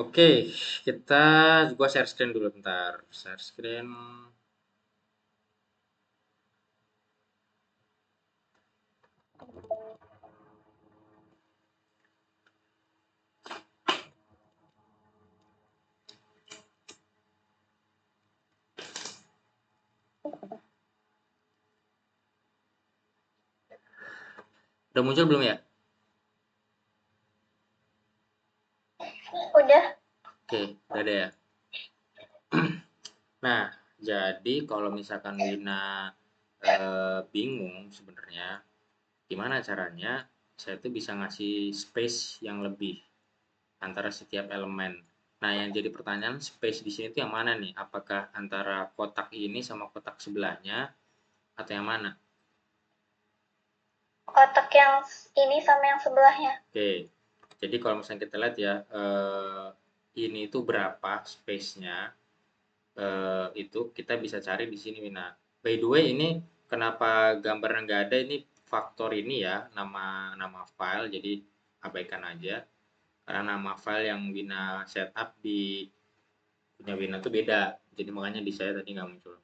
Oke, gua share screen dulu bentar. Share screen. Udah muncul belum ya? Udah. Oke, udah ada ya. Nah, jadi kalau misalkan Wina bingung sebenarnya gimana caranya saya tuh bisa ngasih space yang lebih antara setiap elemen. Nah, yang jadi pertanyaan space di sini tuh yang mana nih? Apakah antara kotak ini sama kotak sebelahnya atau yang mana? Kotak yang ini sama yang sebelahnya. Oke, jadi kalau misalnya kita lihat ya, ini itu berapa space-nya, itu kita bisa cari di sini, Wina. By the way, ini kenapa gambarnya nggak ada, ini faktor ini ya, nama nama file, jadi abaikan aja. Karena nama file yang Wina setup di punya Wina itu beda, jadi makanya di saya tadi nggak muncul.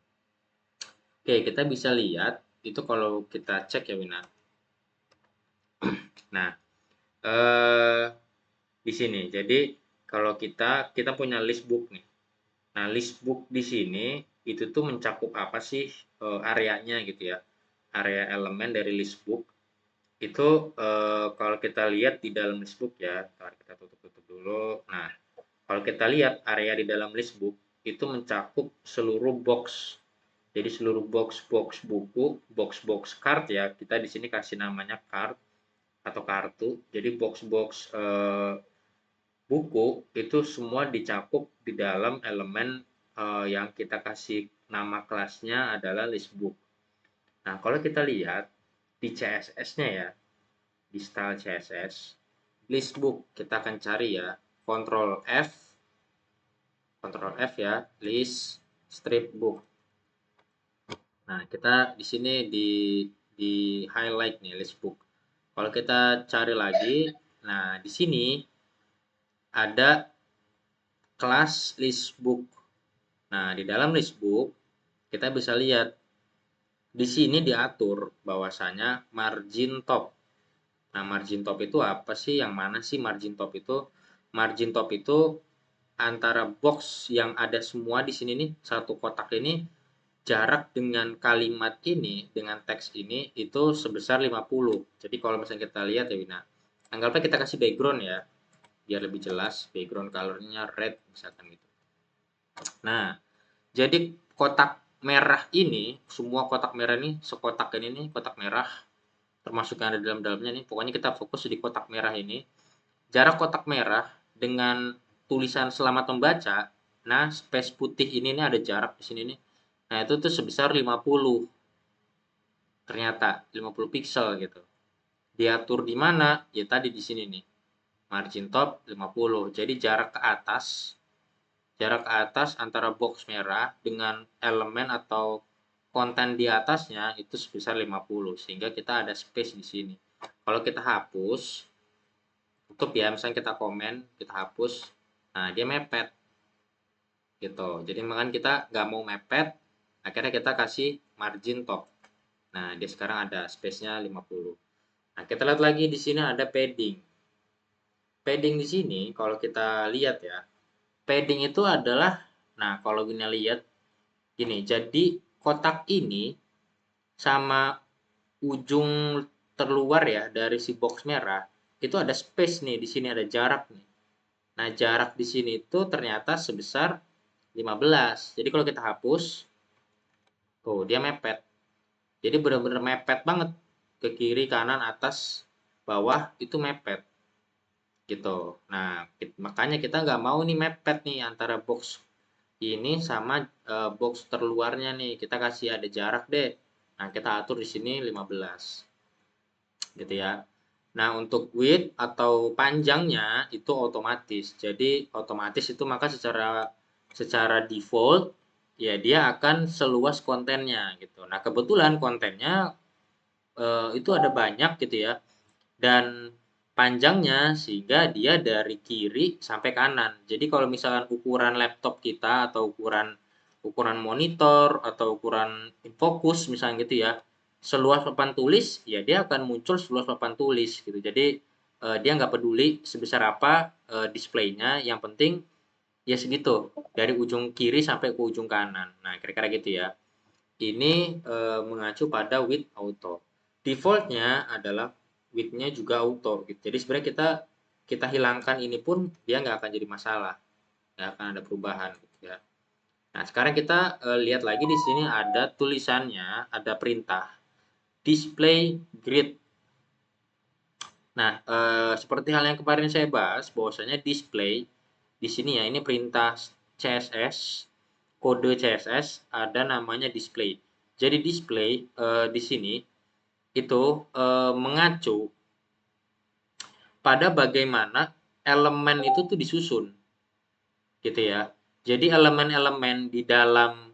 Oke, kita bisa lihat, itu kalau kita cek ya, Wina. Nah, eh, di sini. Jadi kalau kita punya list book nih. Nah, list book di sini itu tuh mencakup apa sih areanya gitu ya. Area elemen dari list book itu kalau kita lihat di dalam list book ya, ntar kita tutup-tutup dulu. Nah, kalau kita lihat area di dalam list book itu mencakup seluruh box. Jadi seluruh box-box buku, box-box card ya, kita di sini kasih namanya card atau kartu. Jadi box-box buku itu semua dicakup di dalam elemen yang kita kasih nama kelasnya adalah list book. Nah, kalau kita lihat di CSS-nya ya, di style CSS, list book kita akan cari ya, Ctrl F ya, list strip book. Nah, kita di sini di highlight nih list book. Kalau kita cari lagi, nah di sini ada kelas list book. Nah, di dalam list book kita bisa lihat di sini diatur bahwasanya margin top. Nah, margin top itu apa sih? Yang mana sih margin top itu? Margin top itu antara box yang ada semua di sini nih, satu kotak ini jarak dengan kalimat ini, dengan teks ini itu sebesar 50. Jadi kalau misalnya kita lihat ya Wina, anggapnya kita kasih background ya, biar lebih jelas, background colornya red misalkan gitu. Nah, jadi kotak merah ini, semua kotak merah ini, sekotak ini nih, kotak merah, termasuk yang ada dalam-dalamnya nih, pokoknya kita fokus di kotak merah ini. Jarak kotak merah dengan tulisan selamat membaca, nah space putih ini nih ada jarak di sini nih. Nah, itu tuh sebesar 50. Ternyata 50 pixel gitu. Diatur di mana? Ya tadi di sini nih. Margin top 50. Jadi jarak ke atas antara box merah dengan elemen atau konten di atasnya itu sebesar 50 sehingga kita ada space di sini. Kalau kita hapus, tutup ya, misalnya kita komen, kita hapus, nah dia mepet gitu. Jadi makanya kita nggak mau mepet, akhirnya kita kasih margin top. Nah, dia sekarang ada space-nya 50. Nah, kita lihat lagi di sini ada padding. Padding di sini kalau kita lihat ya, padding itu adalah, nah kalau kita lihat gini, jadi kotak ini sama ujung terluar ya dari si box merah itu ada space nih, di sini ada jarak nih. Nah, jarak di sini itu ternyata sebesar 15. Jadi kalau kita hapus, tuh dia mepet. Jadi benar-benar mepet banget ke kiri, kanan, atas, bawah itu mepet gitu. Nah, makanya kita nggak mau nih mepet nih antara box ini sama box terluarnya nih. Kita kasih ada jarak deh. Nah, kita atur di sini 15 gitu ya. Nah, untuk width atau panjangnya itu otomatis. Jadi otomatis itu maka secara secara default ya dia akan seluas kontennya gitu. Nah, kebetulan kontennya itu ada banyak gitu ya. Dan panjangnya sehingga dia dari kiri sampai kanan. Jadi kalau misalkan ukuran laptop kita atau ukuran monitor atau ukuran fokus misalnya gitu ya, seluas papan tulis ya dia akan muncul seluas papan tulis gitu. Jadi dia nggak peduli sebesar apa displaynya, yang penting ya segitu dari ujung kiri sampai ke ujung kanan. Nah kira-kira gitu ya. Ini mengacu pada width auto. Defaultnya adalah width-nya juga auto gitu. Jadi sebenarnya kita hilangkan ini pun dia nggak akan jadi masalah, nggak akan ada perubahan gitu ya. Nah sekarang kita lihat lagi di sini ada tulisannya, ada perintah display grid. Nah seperti hal yang kemarin saya bahas, bahwasanya display di sini ya, ini perintah CSS, kode CSS ada namanya display. Jadi display di sini itu mengacu pada bagaimana elemen itu tuh disusun, gitu ya. Jadi elemen-elemen di dalam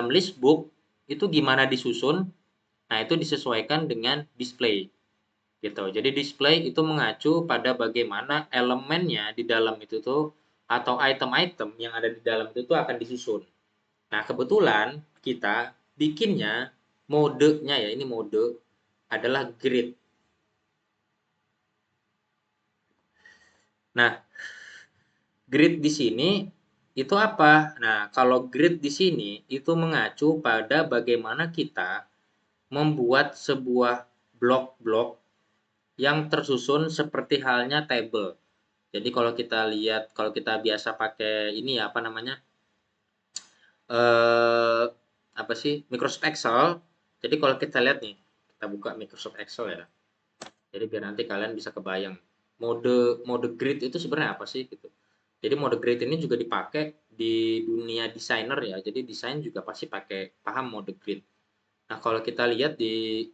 list book itu gimana disusun, nah itu disesuaikan dengan display, gitu. Jadi display itu mengacu pada bagaimana elemennya di dalam itu tuh atau item-item yang ada di dalam itu tuh akan disusun. Nah, kebetulan kita bikinnya modenya ya, ini mode adalah grid. Nah, grid di sini itu apa? Nah, kalau grid di sini itu mengacu pada bagaimana kita membuat sebuah blok-blok yang tersusun seperti halnya table. Jadi kalau kita lihat, kalau kita biasa pakai ini ya, apa namanya? eh apa sih? Microsoft Excel. Jadi kalau kita lihat nih, kita buka Microsoft Excel ya. Jadi biar nanti kalian bisa kebayang mode mode grid itu sebenarnya apa sih gitu. Jadi mode grid ini juga dipakai di dunia desainer ya. Jadi desain juga pasti pakai paham mode grid. Nah, kalau kita lihat di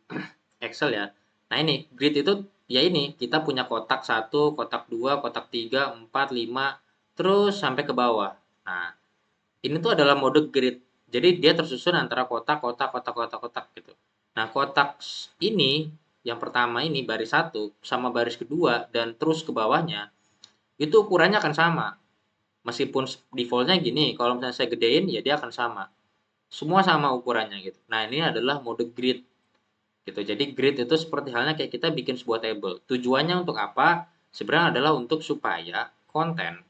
Excel ya. Nah, ini grid itu ya ini kita punya kotak satu, kotak 2, kotak 3, 4, 5 terus sampai ke bawah. Nah, ini tuh adalah mode grid. Jadi dia tersusun antara kotak, kotak, kotak, kotak, kotak gitu. Nah, kotak ini yang pertama ini baris satu sama baris kedua dan terus ke bawahnya itu ukurannya akan sama. Meskipun defaultnya gini, kalau misalnya saya gedein ya dia akan sama. Semua sama ukurannya gitu. Nah, ini adalah mode grid gitu. Jadi grid itu seperti halnya kayak kita bikin sebuah table. Tujuannya untuk apa? Sebenarnya adalah untuk supaya konten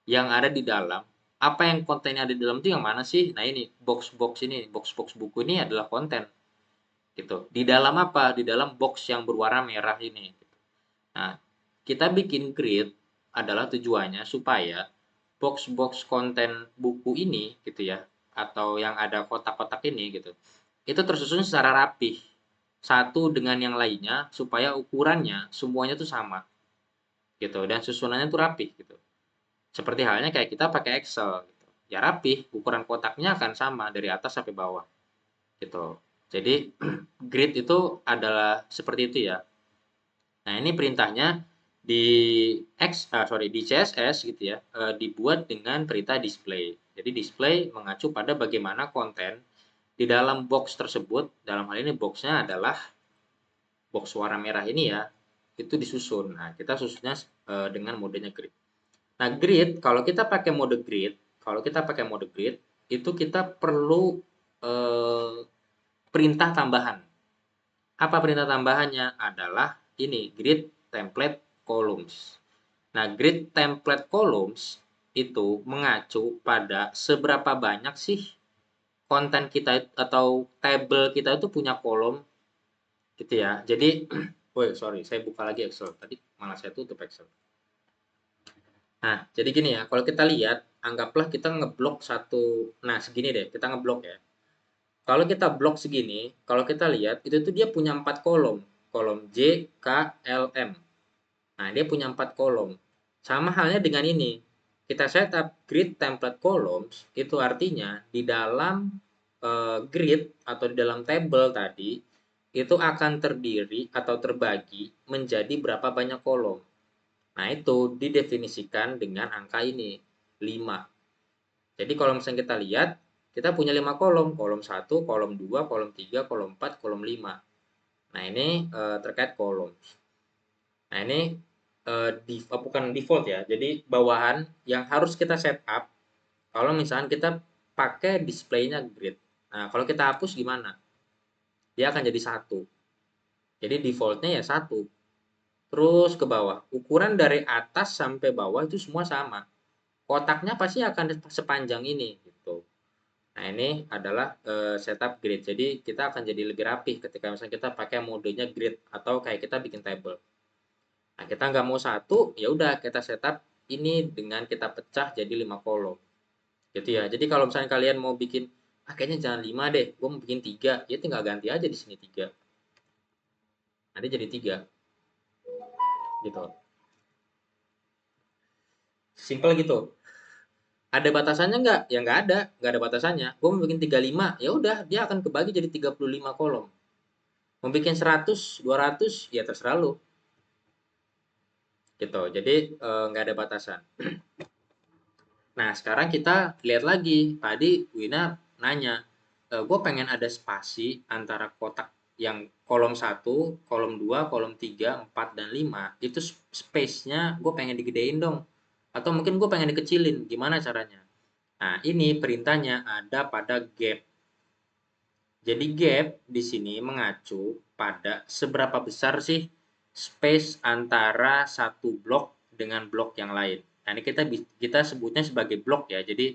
yang ada di dalam, apa yang kontennya ada di dalam itu yang mana sih? Nah ini box-box ini, box-box buku ini adalah konten gitu. Di dalam apa? Di dalam box yang berwarna merah ini. Nah, kita bikin grid adalah tujuannya supaya box-box konten buku ini gitu ya, atau yang ada kotak-kotak ini gitu, itu tersusun secara rapih satu dengan yang lainnya supaya ukurannya semuanya tuh sama gitu dan susunannya tuh rapih gitu. Seperti halnya kayak kita pakai Excel gitu. Ya rapih, ukuran kotaknya akan sama dari atas sampai bawah gitu. Jadi grid itu adalah seperti itu ya. Nah, ini perintahnya di di CSS gitu ya, dibuat dengan perintah display. Jadi display mengacu pada bagaimana konten di dalam box tersebut, dalam hal ini boxnya adalah box warna merah ini ya, itu disusun. Nah, kita susunnya dengan modenya grid. Nah, grid kalau kita pakai mode grid itu kita perlu perintah tambahan. Apa perintah tambahannya? Adalah ini grid template columns. Nah, grid template columns itu mengacu pada seberapa banyak sih konten kita atau table kita itu punya kolom gitu ya. Jadi, oh sorry, saya buka lagi Excel. Tadi malah saya tutup Excel. Nah, jadi gini ya, kalau kita lihat, anggaplah kita ngeblok satu, nah segini deh, kita ngeblok ya. Kalau kita blok segini, kalau kita lihat, itu tuh dia punya 4 kolom. Kolom J, K, L, M. Nah, dia punya 4 kolom. Sama halnya dengan ini. Kita setup grid template columns, itu artinya di dalam grid atau di dalam table tadi, itu akan terdiri atau terbagi menjadi berapa banyak kolom. Nah, itu didefinisikan dengan angka ini, 5. Jadi kalau misalnya kita lihat, kita punya 5 kolom. Kolom 1, kolom 2, kolom 3, kolom 4, kolom 5. Nah, ini terkait kolom. Nah, ini bukan default ya. Jadi bawahan yang harus kita setup kalau misalkan kita pakai displaynya grid. Nah, kalau kita hapus gimana? Dia akan jadi satu. Jadi defaultnya ya satu. Terus ke bawah. Ukuran dari atas sampai bawah itu semua sama. Kotaknya pasti akan sepanjang ini gitu. Nah, ini adalah setup grid. Jadi kita akan jadi lebih rapih ketika misalnya kita pakai modenya grid atau kayak kita bikin table. Nah, kita nggak mau satu, ya udah kita setup ini dengan kita pecah jadi 5 kolom. Gitu ya. Jadi kalau misalnya kalian mau bikin, kayaknya jangan 5 deh, gue mau bikin 3, ya tinggal ganti aja di sini 3. Nanti jadi 3 gitu. Simple gitu. Ada batasannya nggak? Ya nggak ada batasannya. Gue mau bikin 35, ya udah dia akan kebagi jadi 35 kolom. Mau bikin 100, 200, ya terserah lu. Gitu. Jadi nggak ada batasan. Nah, sekarang kita lihat lagi. Tadi Wina nanya, gue pengen ada spasi antara kotak yang kolom 1, kolom 2, kolom 3, 4, dan 5. Itu space-nya gue pengen digedein dong. Atau mungkin gue pengen dikecilin. Gimana caranya? Nah, ini perintahnya ada pada gap. Jadi gap di sini mengacu pada seberapa besar sih space antara satu blok dengan blok yang lain. Nah, ini kita sebutnya sebagai blok ya. Jadi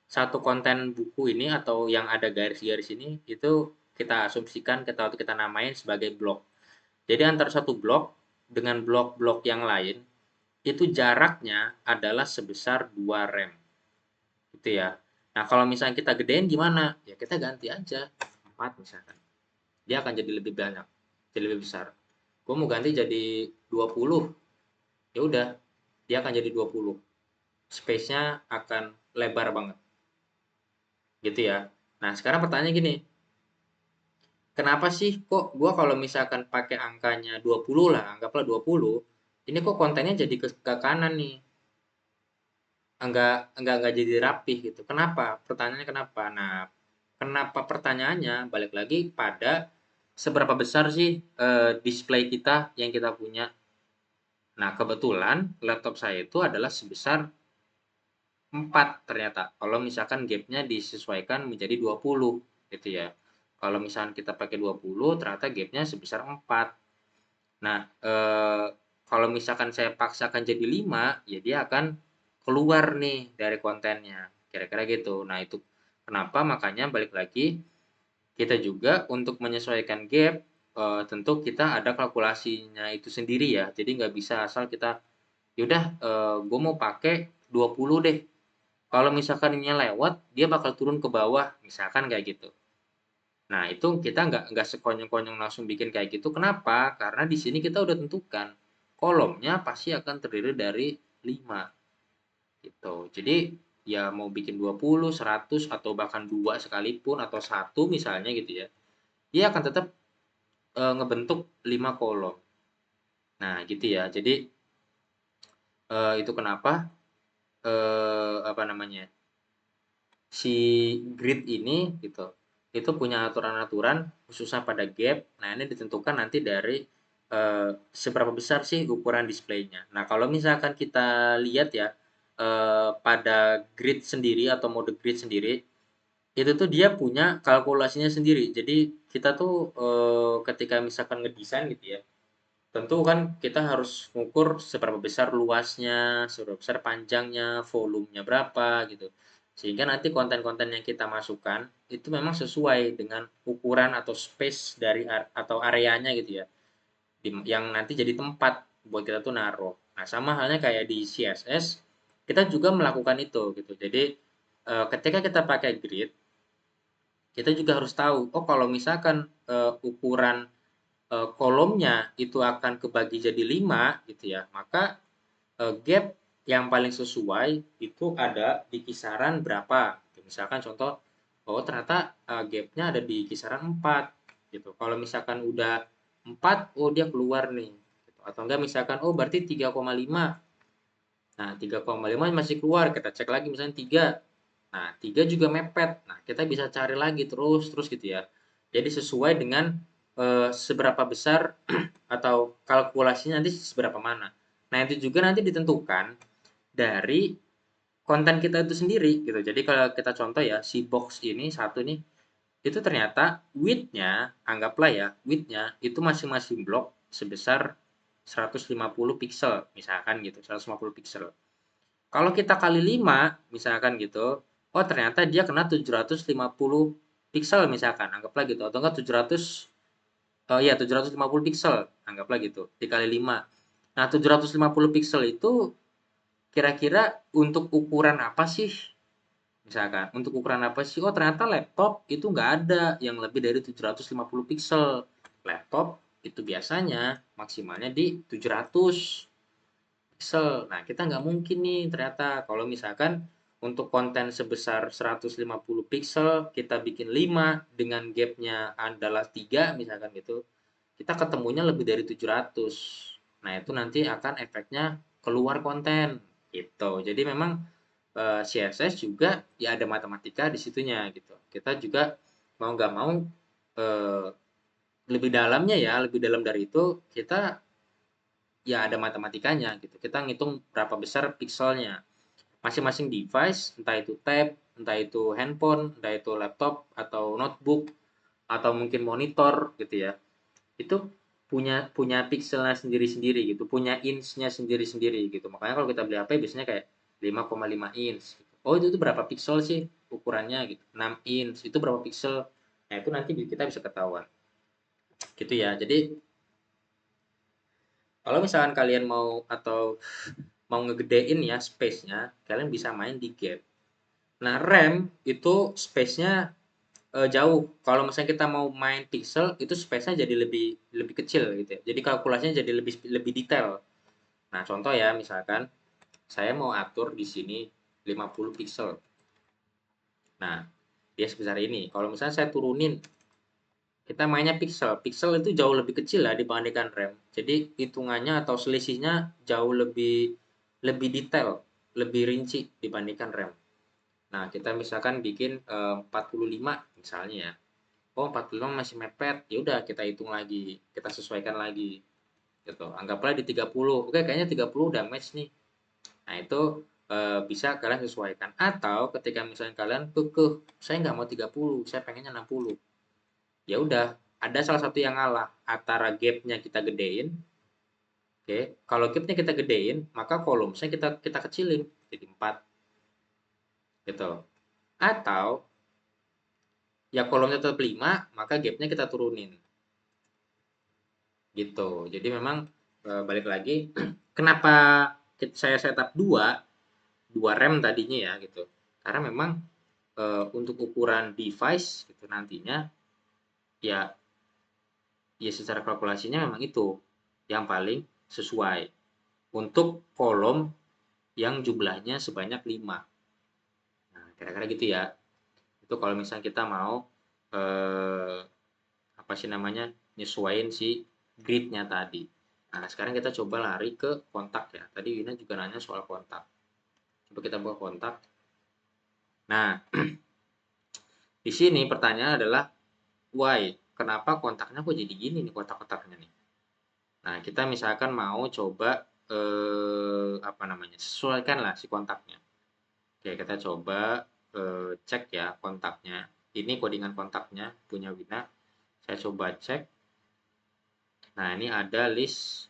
satu konten buku ini atau yang ada garis-garis ini itu kita asumsikan kita namain sebagai blok. Jadi antara satu blok dengan blok-blok yang lain itu jaraknya adalah sebesar 2 rem. Gitu ya. Nah, kalau misalnya kita gedein gimana? Ya kita ganti aja 4 misalkan. Dia akan jadi lebih banyak, jadi lebih besar. Gue mau ganti jadi 20. Ya udah, dia akan jadi 20. Space-nya akan lebar banget. Gitu ya. Nah, sekarang pertanyaannya gini. Kenapa sih kok gue kalau misalkan pakai angkanya 20 lah, anggaplah 20, ini kok kontennya jadi ke kanan nih. Enggak jadi rapih gitu. Kenapa? Pertanyaannya kenapa? Nah, kenapa pertanyaannya balik lagi pada seberapa besar sih display kita yang kita punya. Nah, kebetulan laptop saya itu adalah sebesar 4 ternyata. Kalau misalkan gapnya disesuaikan menjadi 20 gitu ya. Kalau misalkan kita pakai 20 ternyata gapnya sebesar 4. Nah, kalau misalkan saya paksakan jadi 5, ya dia akan keluar nih dari kontennya. Kira-kira gitu. Nah, itu kenapa makanya balik lagi kita juga untuk menyesuaikan gap tentu kita ada kalkulasinya itu sendiri ya. Jadi nggak bisa asal kita yaudah gue mau pakai 20 deh. Kalau misalkan ini lewat, dia bakal turun ke bawah, misalkan kayak gitu. Nah, itu kita nggak sekonyong-konyong langsung bikin kayak gitu. Kenapa? Karena di sini kita udah tentukan kolomnya pasti akan terdiri dari 5 gitu. Jadi ya mau bikin 20, 100 atau bahkan 2 sekalipun atau satu misalnya gitu ya. Dia akan tetap ngebentuk 5 kolom. Nah, gitu ya. Jadi itu kenapa apa namanya? Si grid ini gitu itu punya aturan-aturan khususnya pada gap. Nah, ini ditentukan nanti dari seberapa besar sih ukuran displaynya. Nah, kalau misalkan kita lihat ya pada grid sendiri atau mode grid sendiri itu tuh dia punya kalkulasinya sendiri. Jadi kita tuh ketika misalkan ngedesain gitu ya, tentu kan kita harus mengukur seberapa besar luasnya, seberapa besar panjangnya, volumenya berapa gitu. Sehingga nanti konten-konten yang kita masukkan itu memang sesuai dengan ukuran atau space dari atau areanya gitu ya. Yang nanti jadi tempat buat kita tuh naruh. Nah, sama halnya kayak di CSS, kita juga melakukan itu gitu. Jadi ketika kita pakai grid, kita juga harus tahu, oh kalau misalkan ukuran kolomnya itu akan kebagi jadi 5 gitu ya, maka gap yang paling sesuai itu ada di kisaran berapa. Misalkan contoh, oh ternyata gapnya ada di kisaran 4 gitu. Kalau misalkan udah 4, oh dia keluar nih. Gitu. Atau enggak misalkan, oh berarti 3,5. Nah, 3,5 masih keluar, kita cek lagi misalnya 3. Nah, 3 juga mepet. Nah, kita bisa cari lagi terus gitu ya. Jadi sesuai dengan seberapa besar atau kalkulasinya nanti seberapa mana. Nah, itu juga nanti ditentukan dari konten kita itu sendiri gitu. Jadi kalau kita contoh ya, si box ini satu nih, itu ternyata width-nya, anggaplah ya, width-nya itu masing-masing blok sebesar 150 pixel, misalkan gitu, 150 pixel. Kalau kita kali 5, misalkan gitu, oh ternyata dia kena 750 pixel misalkan, anggaplah gitu, atau enggak 700, ya 750 pixel, anggaplah gitu, dikali 5. Nah, 750 pixel itu kira-kira untuk ukuran apa sih? Misalkan, untuk ukuran apa sih? Oh, ternyata laptop itu nggak ada yang lebih dari 750 pixel. Laptop itu biasanya maksimalnya di 700 pixel. Nah, kita nggak mungkin nih ternyata kalau misalkan untuk konten sebesar 150 pixel, kita bikin 5 dengan gapnya adalah 3 misalkan gitu, kita ketemunya lebih dari 700. Nah, itu nanti akan efeknya keluar konten gitu. Jadi memang CSS juga ya ada matematika di situnya gitu. Kita juga mau nggak mau eh, lebih dalamnya ya, lebih dalam dari itu kita ya ada matematikanya gitu. Kita ngitung berapa besar pixelnya. Masing-masing device, entah itu tab, entah itu handphone, entah itu laptop atau notebook atau mungkin monitor gitu ya. Itu punya punya pixelnya sendiri-sendiri gitu, punya inch-nya sendiri-sendiri gitu. Makanya kalau kita beli HP biasanya kayak 5,5 inch. Gitu. Oh itu tuh berapa pixel sih ukurannya gitu? 6 inch itu berapa pixel? Nah itu nanti kita bisa ketahuan. Gitu ya. Jadi kalau misalkan kalian mau atau mau ngegedein ya space-nya, kalian bisa main di gap. Nah RAM itu space-nya jauh. Kalau misalnya kita mau main pixel itu space-nya jadi lebih lebih kecil gitu ya. Jadi kalkulasinya jadi lebih lebih detail. Nah, contoh ya misalkan saya mau atur di sini 50 pixel. Nah, dia sebesar ini. Kalau misalnya saya turunin, kita mainnya pixel. Pixel itu jauh lebih kecil ya dibandingkan RAM. Jadi hitungannya atau selisihnya jauh lebih lebih detail, lebih rinci dibandingkan RAM. Nah, kita misalkan bikin 45 misalnya ya. Oh, 45 masih mepet. Ya udah kita hitung lagi, kita sesuaikan lagi gitu. Anggaplah di 30. Oke, kayaknya 30 udah match nih. Nah, itu bisa kalian sesuaikan. Atau ketika misalnya kalian kekeh, saya nggak mau 30, saya pengennya 60. Ya udah, ada salah satu yang ngalah antara gapnya kita gedein. Oke, kalau gapnya kita gedein, maka kolomnya kita kecilin jadi 4 gitu. Atau ya kolomnya tetap 5, maka gapnya kita turunin gitu. Jadi memang balik lagi kenapa saya setup dua RAM tadinya ya gitu. Karena memang untuk ukuran device gitu nantinya ya ya secara kalkulasinya memang itu yang paling sesuai untuk kolom yang jumlahnya sebanyak 5. Nah, kira-kira gitu ya. Itu kalau misalnya kita mau eh, apa sih namanya nyesuaiin si gridnya tadi. Nah, sekarang kita coba lari ke kontak ya. Tadi Wina juga nanya soal kontak. Coba kita buka kontak. Nah, di sini pertanyaan adalah why? Kenapa kontaknya kok jadi gini nih kotak-kotaknya nih? Nah, kita misalkan mau coba apa namanya? Sesuaikan lah si kontaknya. Oke, kita coba cek ya kontaknya. Ini codingan kontaknya punya Wina. Saya coba cek. Nah, ini ada list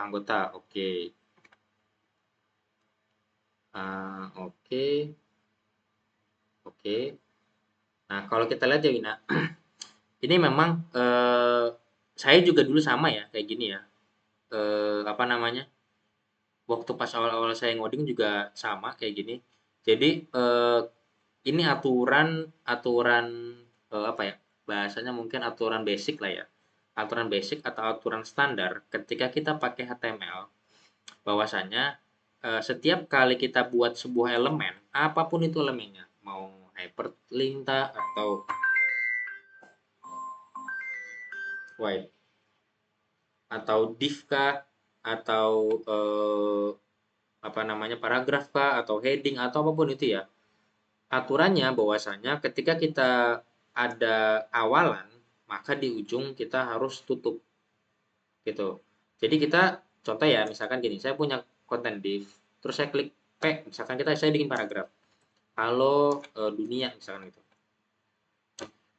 anggota. Oke. Oke. Oke. Nah, kalau kita lihat ya Wina, ini memang saya juga dulu sama ya kayak gini ya. Apa namanya? Waktu pas awal-awal saya ngoding juga sama kayak gini. Jadi ini aturan aturan apa ya? Bahasanya mungkin aturan basic lah ya. Aturan basic atau aturan standar ketika kita pakai HTML bahwasanya setiap kali kita buat sebuah elemen, apapun itu elemennya, mau hyperlink atau wide atau div kah atau apa namanya paragraf kah atau heading atau apapun itu ya. Aturannya bahwasanya ketika kita ada awalan maka di ujung kita harus tutup gitu. Jadi kita contoh ya, misalkan gini, saya punya konten div, terus saya klik P, misalkan saya bikin paragraf. Halo dunia misalkan gitu.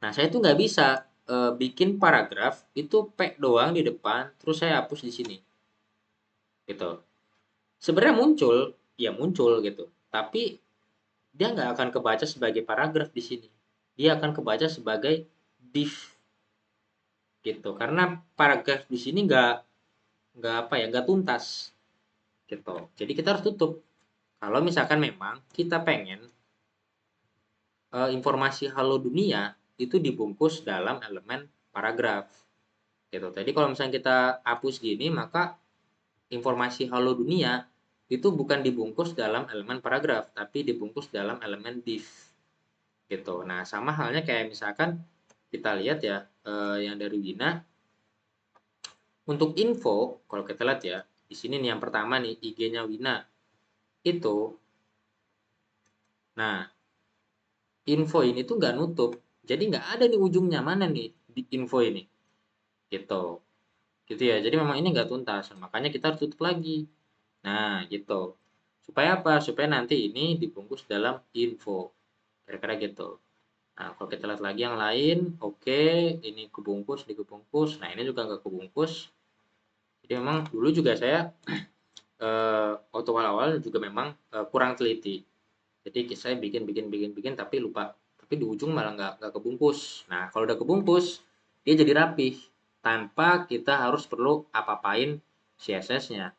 Nah, saya tuh nggak bisa bikin paragraf itu P doang di depan, terus saya hapus di sini gitu. Sebenarnya muncul, ya muncul gitu. Tapi dia nggak akan kebaca sebagai paragraf di sini. Dia akan kebaca sebagai div gitu. Karena paragraf di sini nggak apa ya, nggak tuntas gitu. Jadi kita harus tutup. Kalau misalkan memang kita pengen informasi halo dunia itu dibungkus dalam elemen paragraf gitu. Jadi kalau misalnya kita hapus gini, maka informasi halo dunia itu bukan dibungkus dalam elemen paragraf, tapi dibungkus dalam elemen div gitu. Nah, sama halnya kayak misalkan kita lihat ya, yang dari Wina untuk info, kalau kita lihat ya, di sini nih yang pertama nih IG-nya Wina itu, nah info ini tuh nggak nutup, jadi nggak ada di ujungnya mana nih di info ini, gitu, gitu ya. Jadi memang ini nggak tuntas, makanya kita harus tutup lagi. Nah, gitu. Supaya apa? Supaya nanti ini dibungkus dalam info. Kira-kira gitu. Nah, kalau kita lihat lagi yang lain, oke, ini kebungkus, dikebungkus. Nah, ini juga nggak kebungkus. Jadi memang dulu juga saya waktu awal-awal juga memang kurang teliti. Jadi saya bikin, tapi lupa. Tapi di ujung malah nggak kebungkus. Nah, kalau udah kebungkus, dia jadi rapih tanpa kita harus perlu apa-apain CSS-nya.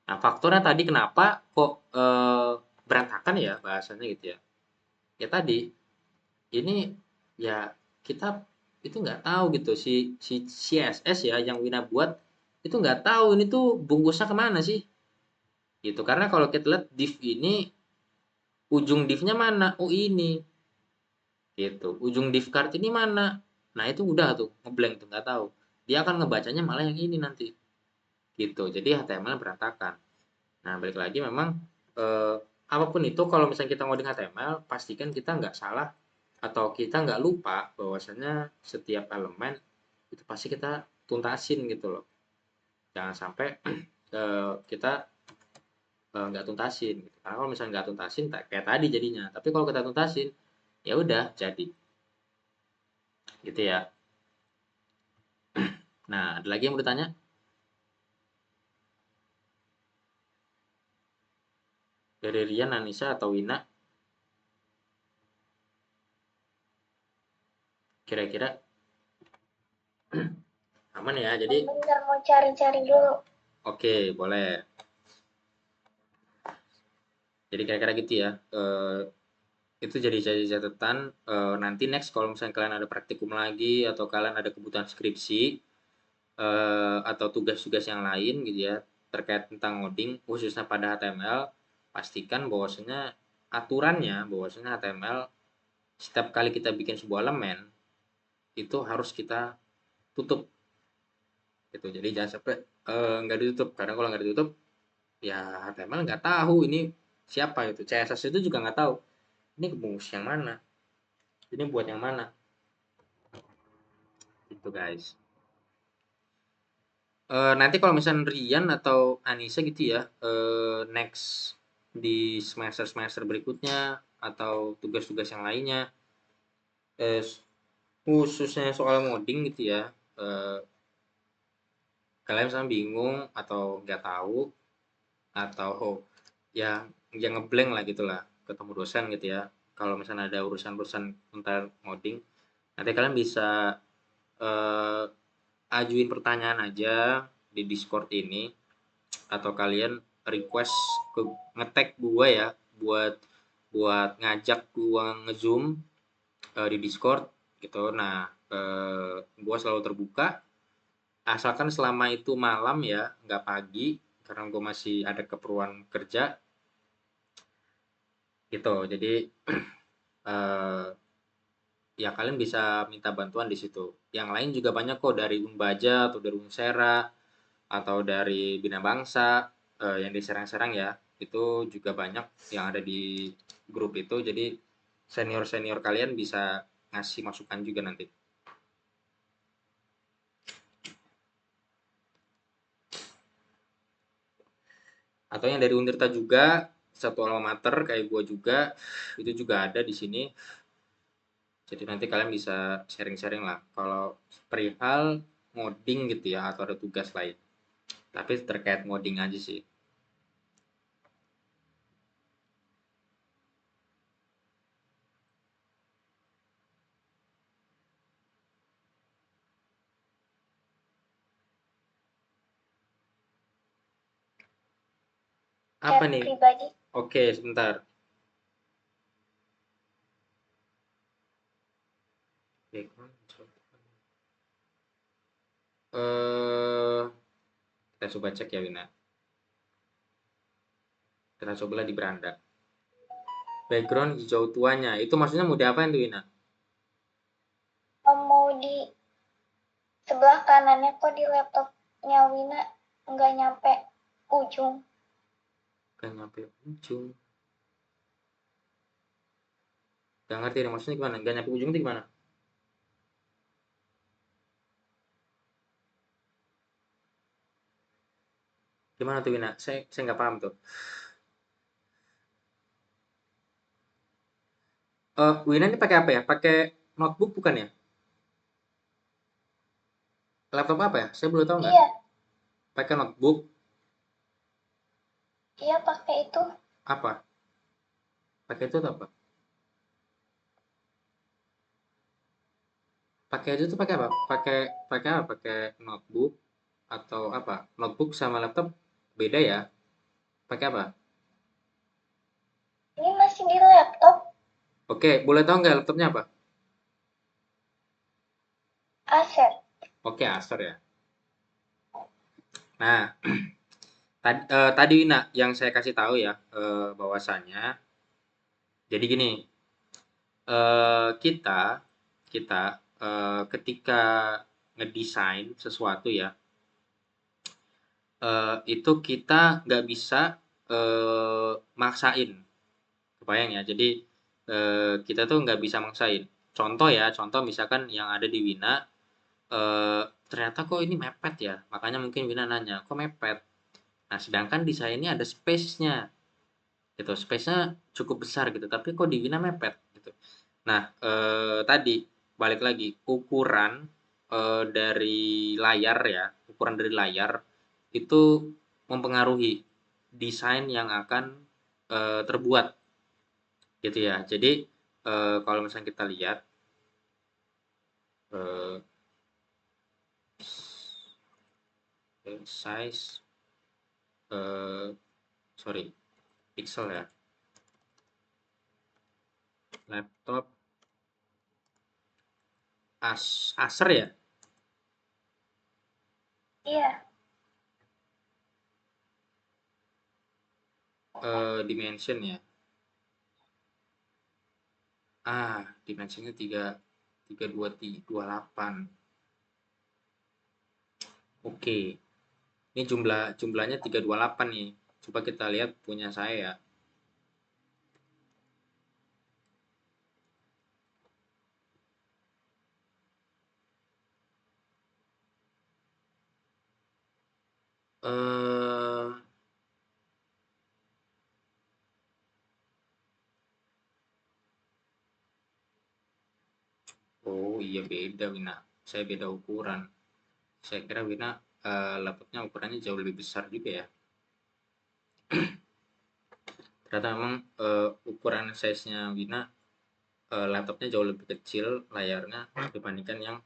Nah, faktornya tadi kenapa kok berantakan ya bahasanya gitu ya. Ya tadi, ini ya kita itu nggak tahu gitu si CSS ya yang Wina buat itu nggak tahu ini tuh bungkusnya kemana sih gitu. Karena kalau kita lihat div ini ujung divnya mana? Oh ini gitu. Ujung div card ini mana? Nah itu udah tuh ngeblank tuh nggak tahu. Dia akan ngebacanya malah yang ini nanti gitu. Jadi HTML berantakan. Nah, balik lagi memang eh, apapun itu kalau misalnya kita ngoding HTML, pastikan kita nggak salah atau kita nggak lupa bahwasanya setiap elemen itu pasti kita tuntasin gitu loh. Jangan sampai kita nggak tuntasin. Gitu. Karena kalau misalnya nggak tuntasin, kayak tadi jadinya. Tapi kalau kita tuntasin, ya udah jadi. Gitu ya. Nah, ada lagi yang mau ditanya? Dari Rian, Anissa, atau Wina, kira-kira aman ya? Jadi, Bentar mau cari-cari dulu. oke, boleh. Jadi kira-kira gitu ya. Itu jadi catatan nanti next kalau misalnya kalian ada praktikum lagi atau kalian ada kebutuhan skripsi atau tugas-tugas yang lain gitu ya terkait tentang ngoding khususnya pada HTML, pastikan bahwasanya aturannya bahwasanya HTML setiap kali kita bikin sebuah elemen itu harus kita tutup gitu. Jadi jangan sampai nggak ditutup, karena kalau nggak ditutup ya HTML nggak tahu ini siapa, itu CSS itu juga nggak tahu ini kebungkus yang mana, ini buat yang mana, gitu guys. Nanti kalau misalnya Rian atau Anissa gitu ya, next di semester-semester berikutnya atau tugas-tugas yang lainnya, eh, khususnya soal ngoding gitu ya, eh, kalian misalnya bingung atau nggak tahu atau ya yang ngeblank lah gitulah ketemu dosen gitu ya. Kalau misalnya ada urusan-urusan tentang ngoding, nanti kalian bisa eh, ajuin pertanyaan aja di Discord ini atau kalian request ke ngetek gua ya buat buat ngajak gua ngezoom di Discord gitu. Nah, gua selalu terbuka asalkan selama itu malam ya, nggak pagi karena gua masih ada keperluan kerja gitu. Jadi eh, ya kalian bisa minta bantuan di situ. Yang lain juga banyak kok dari Unbaja atau dari Unsera atau dari Bina Bangsa yang di Serang-Serang ya. Itu juga banyak yang ada di grup itu. Jadi senior-senior kalian bisa ngasih masukan juga nanti. Atau yang dari Untirta juga, satu alma mater kayak gue juga, itu juga ada di sini. Jadi nanti kalian bisa sharing-sharing lah kalau perihal ngoding gitu ya, atau ada tugas lain. Tapi terkait ngoding aja sih. Apa Chat nih? pribadi. Oke, sebentar. Kita coba cek ya Wina. Kita cobalah di beranda. Background hijau tuanya. Itu maksudnya mau diapain tuh Wina? Mau di sebelah kanannya kok di laptopnya Wina nggak nyampe ujung. Gak nyampe ujung. Gak ngerti deh maksudnya gimana? Gak nyampe ujung itu gimana? Gimana tuh Wina? Saya nggak paham tuh. Wina ini pakai apa ya? Pakai notebook bukan ya? Laptop apa ya? Saya belum tahu nggak? Iya, Pakai notebook iya pakai itu. apa? Pakai itu apa? Pakai itu tuh pakai apa? Pakai apa? Pakai notebook atau apa? Notebook sama laptop beda ya? Pakai apa? Ini masih di laptop Oke, boleh tahu nggak laptopnya apa? Acer. Oke, Acer ya. Nah, tadi Wina yang saya kasih tahu ya, bahwasannya jadi gini, kita kita ketika ngedesain sesuatu ya, itu kita nggak bisa maksain, kebayang ya. Jadi kita tuh nggak bisa maksain. Contoh ya, contoh misalkan yang ada di Wina, ternyata kok ini mepet ya, makanya mungkin Wina nanya, kok mepet? Nah, sedangkan di saya ini ada space-nya, gitu. Space-nya cukup besar gitu, tapi kok di Wina mepet gitu. Nah, tadi balik lagi ukuran dari layar ya, ukuran dari layar itu mempengaruhi desain yang akan terbuat gitu ya. Jadi kalau misalnya kita lihat eh, size sorry pixel ya, laptop Acer ya, Iya, dimension ya, dimensinya 3228. Oke, ini jumlahnya 328 nih. Coba kita lihat punya saya ya. eh oh iya beda Wina. Saya beda ukuran. Saya kira Wina laptopnya ukurannya jauh lebih besar juga ya. Ternyata memang ukuran size-nya Wina, laptopnya jauh lebih kecil layarnya dibandingkan yang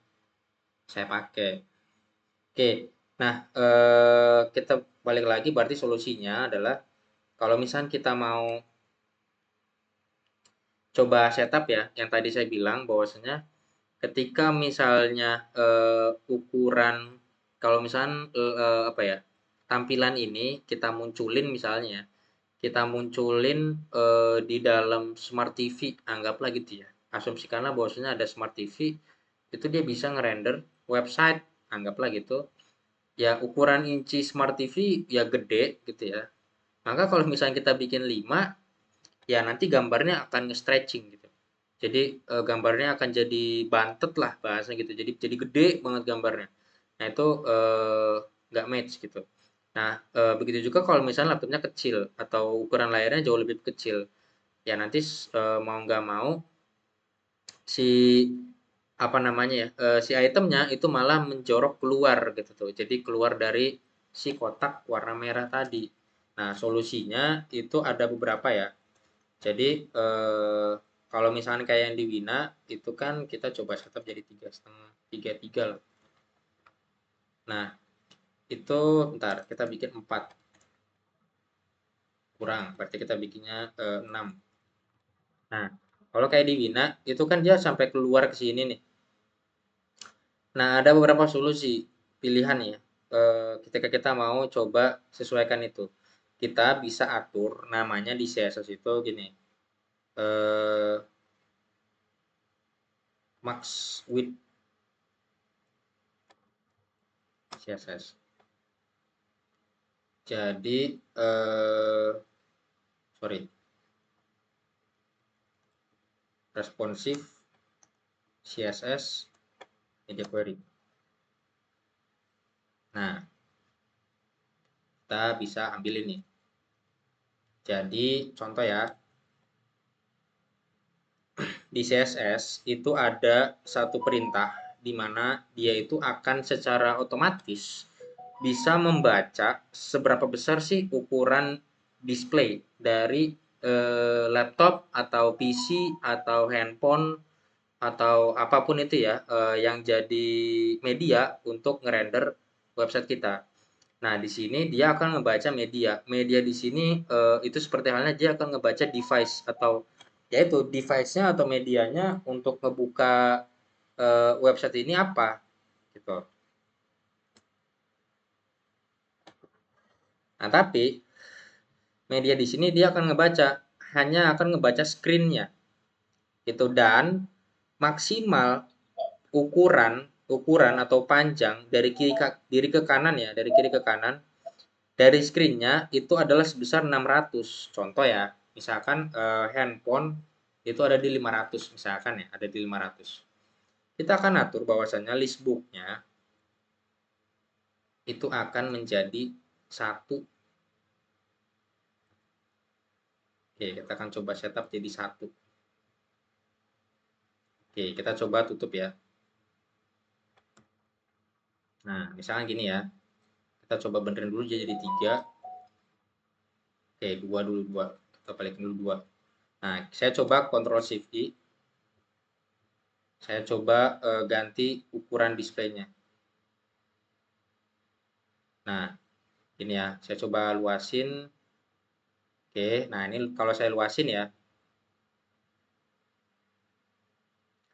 saya pakai. Oke, nah kita balik lagi berarti solusinya adalah kalau misalnya kita mau coba setup ya, yang tadi saya bilang bahwasanya ketika misalnya ukuran kalau misalnya apa ya, tampilan ini kita munculin misalnya, kita munculin di dalam smart TV, anggaplah gitu ya. Asumsikanlah bahwasanya ada smart TV, itu dia bisa ngerender website, anggaplah gitu. Ya ukuran inci smart TV ya gede gitu ya. Maka kalau misalnya kita bikin 5, ya nanti gambarnya akan nge-stretching gitu. Jadi gambarnya akan jadi bantet lah bahasanya gitu. Jadi gede banget gambarnya. Nah itu nggak match gitu. Nah, begitu juga kalau misalnya laptopnya kecil atau ukuran layarnya jauh lebih kecil, ya nanti mau nggak mau si apa namanya ya, si itemnya itu malah menjorok keluar gitu tuh. Jadi keluar dari si kotak warna merah tadi. Nah, solusinya itu ada beberapa ya. Jadi kalau misalnya kayak yang di Wina itu kan kita coba setup jadi 3,5, 3,3 lah. Nah, itu bentar kita bikin 4 kurang, berarti kita bikinnya 6. Nah, kalau kayak di Wina itu kan dia sampai keluar ke sini nih. Nah, ada beberapa solusi pilihan ya. Ketika kita mau coba sesuaikan itu, kita bisa atur namanya di CSS itu gini, eh, max width CSS. Jadi, sorry, responsif CSS media query. Nah, kita bisa ambil ini. Jadi, contoh ya, di CSS itu ada satu perintah di mana dia itu akan secara otomatis bisa membaca seberapa besar sih ukuran display dari laptop atau PC atau handphone atau apapun itu ya yang jadi media untuk ngerender website kita. Nah, di sini dia akan membaca media. Media di sini itu seperti halnya dia akan ngebaca device atau yaitu device-nya atau medianya untuk ngebuka website ini apa gitu. Nah, tapi media di sini dia akan ngebaca hanya akan ngebaca screen-nya gitu dan maksimal ukuran ukuran atau panjang dari kiri ke kanan ya, dari kiri ke kanan dari screen-nya itu adalah sebesar 600. Contoh ya, misalkan handphone itu ada di 500 misalkan ya, ada di 500. Kita akan atur bahwasannya list book-nya itu akan menjadi 1. Oke, kita akan coba setup jadi 1. Oke, kita coba tutup ya. Nah, misalkan gini ya. Kita coba benerin dulu jadi 3. Oke, 2 dulu 2. Kita balikin dulu 2. Nah, saya coba Ctrl Shift I. Saya coba ganti ukuran displaynya. Nah, ini ya, saya coba luasin. Oke, nah ini kalau saya luasin ya.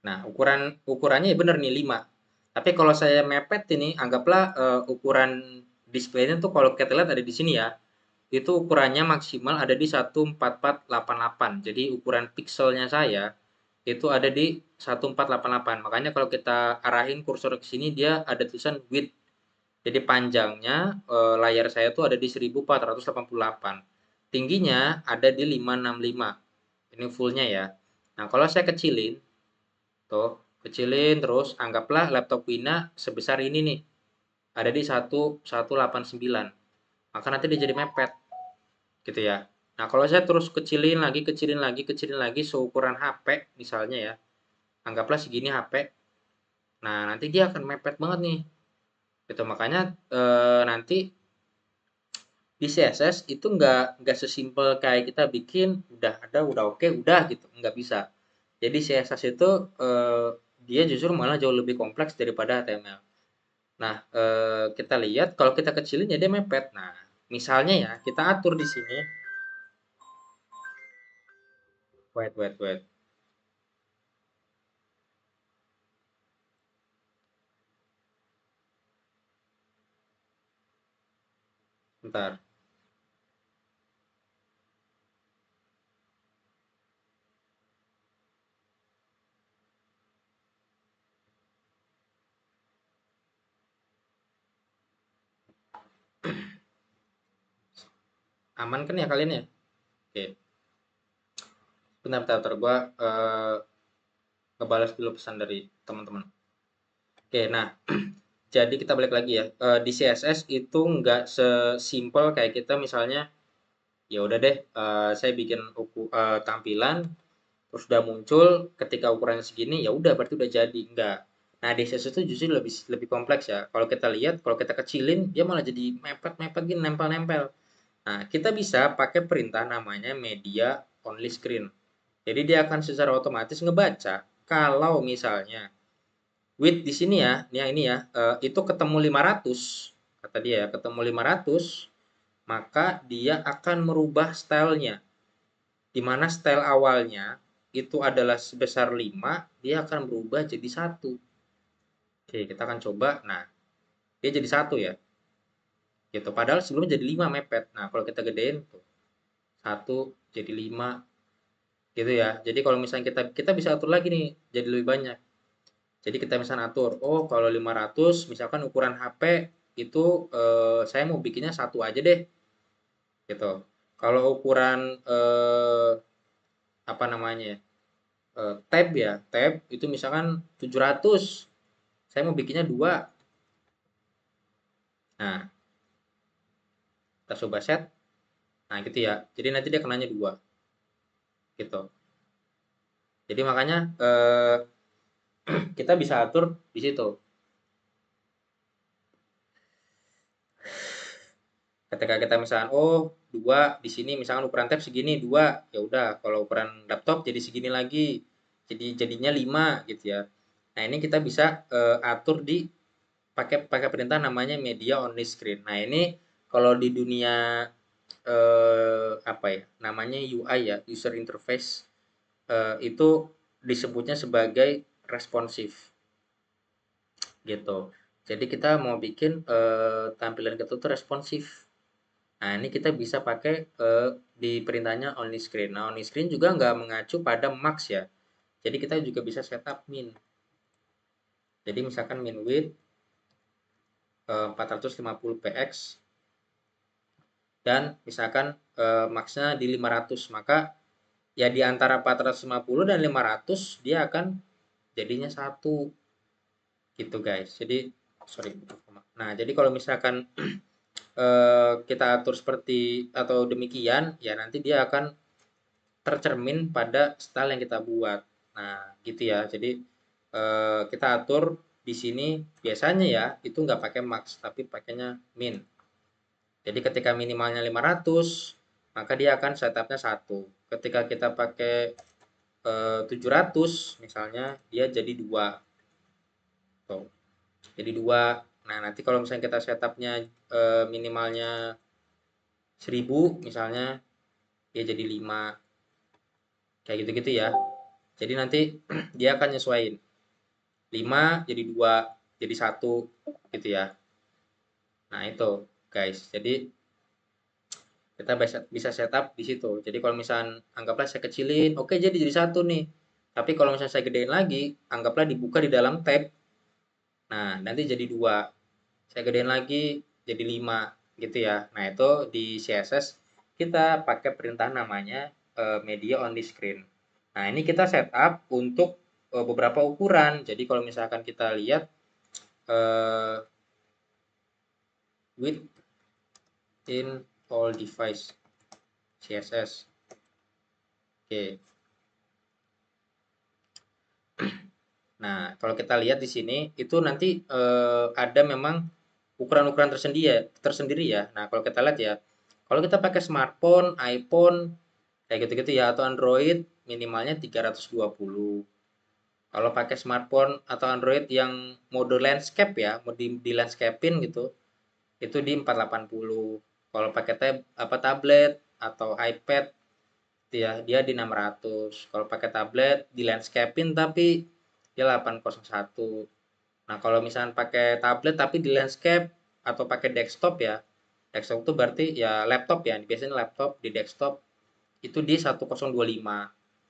Nah, ukurannya ya bener nih 5. Tapi kalau saya mepet ini, anggaplah ukuran displaynya tuh kalau kita lihat ada di sini ya. Itu ukurannya maksimal ada di 14488. Jadi ukuran pixelnya saya itu ada di 1488. Makanya kalau kita arahin kursor ke sini dia ada tulisan width. Jadi panjangnya layar saya tuh ada di 1488. Tingginya ada di 565. Ini fullnya ya. Nah, kalau saya kecilin, tuh, kecilin terus anggaplah laptop Wina sebesar ini nih. Ada di 1189. Maka nanti dia jadi mepet gitu ya. Nah, kalau saya terus kecilin lagi, kecilin lagi, kecilin lagi seukuran HP misalnya ya. Anggaplah segini HP. Nah, nanti dia akan mepet banget nih. Gitu makanya nanti di CSS itu nggak sesimpel kayak kita bikin udah ada udah oke udah gitu nggak bisa. Jadi CSS itu dia justru malah jauh lebih kompleks daripada HTML. Nah, kita lihat kalau kita kecilin ya dia mepet. Nah, misalnya ya kita atur di sini. Wait. Bentar. Aman kan ya kalian ya? Oke. Bentar. Gua ngebalas dulu pesan dari teman-teman. Oke, nah Jadi kita balik lagi ya, di CSS itu nggak sesimpel kayak kita misalnya, ya udah deh, saya bikin tampilan, terus udah muncul, ketika ukurannya segini, ya udah berarti udah jadi, enggak. Nah, di CSS itu justru lebih lebih kompleks ya. Kalau kita lihat, kalau kita kecilin, dia malah jadi mepet-mepet gini, nempel-nempel. Nah, kita bisa pakai perintah namanya media only screen. Jadi dia akan secara otomatis ngebaca kalau misalnya width di sini ya, yang ini ya, itu ketemu 500, kata dia ya, ketemu 500, maka dia akan merubah stylenya. Di mana style awalnya itu adalah sebesar 5, dia akan berubah jadi 1. Oke, kita akan coba. Nah, dia jadi 1 ya. Gitu. Padahal sebelumnya jadi 5 mepet. Nah, kalau kita gedein tuh 1 jadi 5 gitu ya. Jadi kalau misalnya kita bisa atur lagi nih jadi lebih banyak. Jadi kita misalnya atur, oh kalau 500 misalkan ukuran HP itu saya mau bikinnya 1 aja deh gitu. Kalau ukuran apa namanya ya, tab ya, tab itu misalkan 700, saya mau bikinnya 2. Nah, kita coba set. Nah, gitu ya. Jadi nanti dia kenanya 2 gitu. Jadi makanya kita bisa atur di situ. Ketika kita misalkan oh 2 di sini misalkan ukuran tab segini 2, ya udah kalau ukuran laptop jadi segini lagi. Jadinya 5 gitu ya. Nah, ini kita bisa atur di pakai perintah namanya media only screen. Nah, ini kalau di dunia apa ya? Namanya UI ya, user interface, itu disebutnya sebagai responsif gitu. Jadi kita mau bikin tampilan kita tuh responsif. Nah, ini kita bisa pakai di perintahnya only screen. Nah, only screen juga nggak mengacu pada max ya. Jadi kita juga bisa setup min. Jadi misalkan min width 450 px dan misalkan maxnya di 500, maka ya di antara 450 dan 500 dia akan jadinya 1 gitu guys. Jadi sorry. Nah, jadi kalau misalkan kita atur seperti atau demikian, ya nanti dia akan tercermin pada style yang kita buat. Nah, gitu ya. Jadi kita atur di sini biasanya ya itu nggak pakai max tapi pakainya min. Jadi ketika minimalnya 500, maka dia akan setupnya 1. Ketika kita pakai 700 misalnya dia jadi 2. Tuh. Jadi 2. Nah, nanti kalau misalnya kita setupnya minimalnya 1000 misalnya dia jadi 5. Kayak gitu-gitu ya. Jadi nanti dia akan nyesuaiin. 5 jadi 2, jadi 1 gitu ya. Nah, itu guys. Jadi kita bisa setup di situ. Jadi kalau misalnya anggaplah saya kecilin, oke jadi 1 nih. Tapi kalau misalnya saya gedein lagi, anggaplah dibuka di dalam tab. Nah, nanti jadi 2. Saya gedein lagi jadi 5 gitu ya. Nah, itu di CSS kita pakai perintah namanya media on the screen. Nah, ini kita setup untuk beberapa ukuran. Jadi kalau misalkan kita lihat width in all device CSS. Oke. Nah, kalau kita lihat di sini itu nanti ada memang ukuran-ukuran tersendiri ya. Nah, kalau kita lihat ya, kalau kita pakai smartphone, iPhone kayak gitu-gitu ya atau Android minimalnya 320. Kalau pakai smartphone atau Android yang mode landscape ya, mode di landscapein gitu, itu di 480. Kalau pakai tablet atau iPad itu ya, dia di 600. Kalau pakai tablet di landscapein tapi dia 801. Nah, kalau misalnya pakai tablet tapi di landscape atau pakai desktop ya, desktop itu berarti ya laptop ya, biasanya laptop di desktop itu di 1025.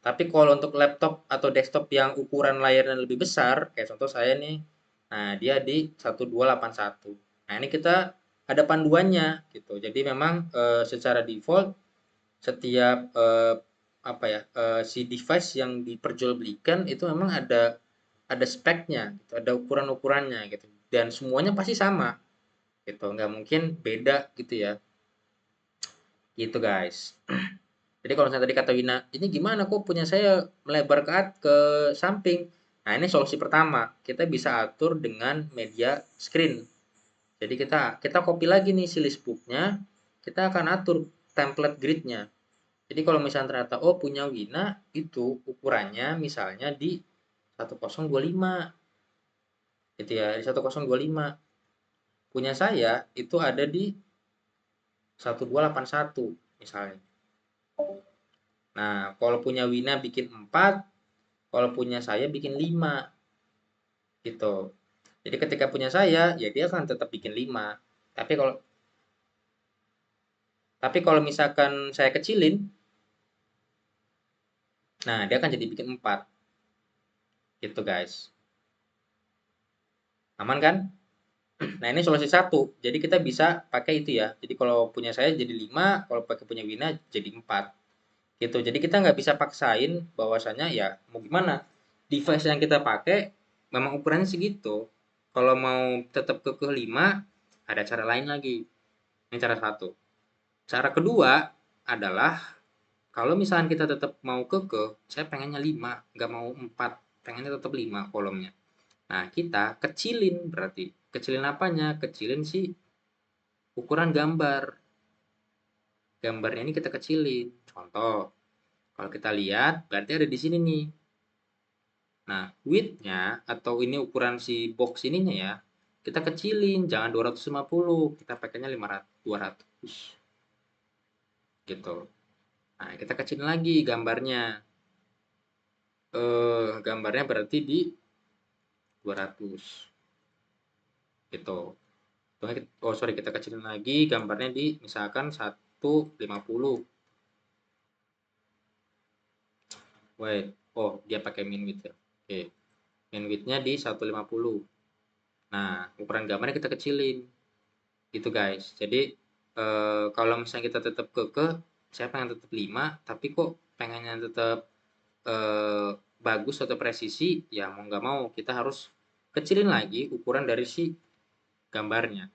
Tapi kalau untuk laptop atau desktop yang ukuran layarnya lebih besar, kayak contoh saya nih, nah dia di 1281. Nah, ini kita ada panduannya gitu. Jadi memang secara default setiap apa ya si device yang diperjualbelikan itu memang ada speknya, gitu, ada ukuran-ukurannya gitu. dan semuanya pasti sama gitu, nggak mungkin beda gitu ya, gitu guys. Jadi kalau misalnya tadi kata Wina, ini gimana kok punya saya melebar ke samping? Nah, ini solusi pertama. Kita bisa atur dengan media screen. Jadi kita copy lagi nih si listbooknya, kita akan atur template gridnya. Jadi kalau misalnya ternyata oh punya Wina itu ukurannya misalnya di 1025 gitu ya, di 1025. Punya saya itu ada di 1281 misalnya. Nah, kalau punya Wina bikin 4, kalau punya saya bikin 5 gitu. Jadi ketika punya saya, ya dia akan tetap bikin 5. Tapi kalau misalkan saya kecilin, nah dia akan jadi bikin 4 gitu guys. Aman kan? Nah, ini solusi satu. Jadi kita bisa pakai itu ya. Jadi kalau punya saya jadi 5, kalau pakai punya Wina jadi 4 gitu. Jadi kita nggak bisa paksain bahwasanya ya mau gimana. Device yang kita pakai memang ukurannya segitu. Kalau mau tetap kekeh 5, ada cara lain lagi. Ini cara satu. Cara kedua adalah kalau misalnya kita tetap mau kekeh, saya pengennya 5, nggak mau 4, pengennya tetap 5 kolomnya. Nah, kita kecilin berarti. Kecilin apanya? Kecilin si ukuran gambar. Gambarnya ini kita kecilin. Contoh, kalau kita lihat berarti ada di sini nih. Nah, width-nya atau ini ukuran si box ininya ya, kita kecilin, jangan 250, kita pakainya 500, 200 gitu. Nah, kita kecilin lagi gambarnya. Gambarnya berarti di 200 gitu. Oh sorry, kita kecilin lagi gambarnya di misalkan 150. Wait, oh dia pakai min width ya. Oke, min width-nya di 150. Nah, ukuran gambarnya kita kecilin. Gitu guys. Jadi kalau misalnya kita tetap kekeh, saya pengen tetap 5, tapi kok pengennya tetap eh, bagus atau presisi, ya mau nggak mau kita harus kecilin lagi ukuran dari si gambarnya.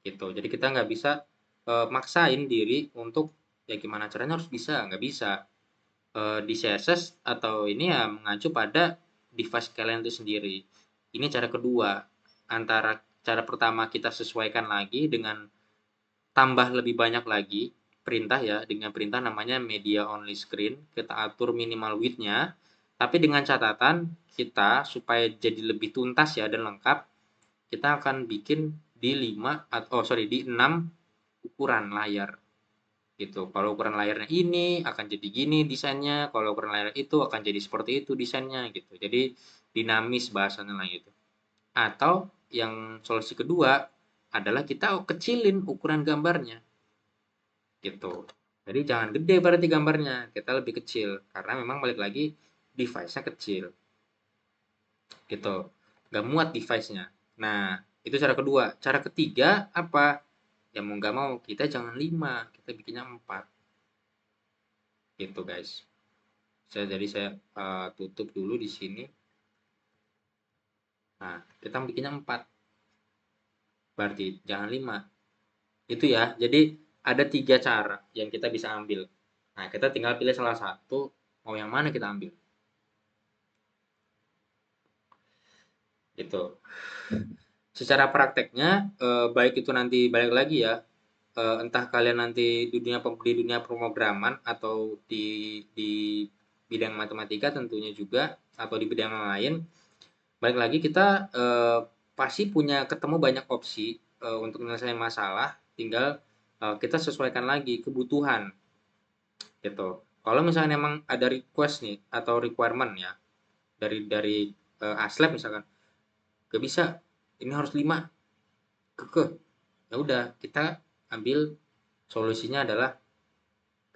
Gitu. Jadi kita nggak bisa maksain diri untuk ya gimana caranya harus bisa, nggak bisa. Di CSS atau ini ya mengacu pada device kalian itu sendiri. Ini cara kedua. Antara cara pertama kita sesuaikan lagi dengan tambah lebih banyak lagi perintah ya, dengan perintah namanya media only screen, kita atur minimal width-nya, tapi dengan catatan kita supaya jadi lebih tuntas ya dan lengkap, kita akan bikin di 5 atau di 6 ukuran layar gitu. Kalau ukuran layarnya ini akan jadi gini desainnya, kalau ukuran layar itu akan jadi seperti itu desainnya gitu. Jadi dinamis bahasanya lah gitu. Atau yang solusi kedua adalah kita kecilin ukuran gambarnya gitu. Jadi jangan gede berarti gambarnya, kita lebih kecil karena memang balik lagi device-nya kecil gitu. Nggak muat device-nya. Nah, itu cara kedua. Cara ketiga apa? Ya mau nggak mau kita jangan 5, kita bikinnya 4 gitu guys. Saya tutup dulu di sini. Nah, kita bikinnya 4. Berarti jangan 5. Itu ya. Jadi ada 3 cara yang kita bisa ambil. Nah, kita tinggal pilih salah satu, mau yang mana kita ambil. Gitu. Secara prakteknya, baik itu nanti balik lagi ya, entah kalian nanti di dunia pemrograman atau di bidang matematika tentunya juga, atau di bidang lain, balik lagi kita pasti punya ketemu banyak opsi untuk menyelesaikan masalah, tinggal kita sesuaikan lagi kebutuhan gitu. Kalau misalnya memang ada request nih atau requirement ya dari ASLab misalkan, gak bisa, ini harus 5, kekeh. Ya udah, kita ambil solusinya adalah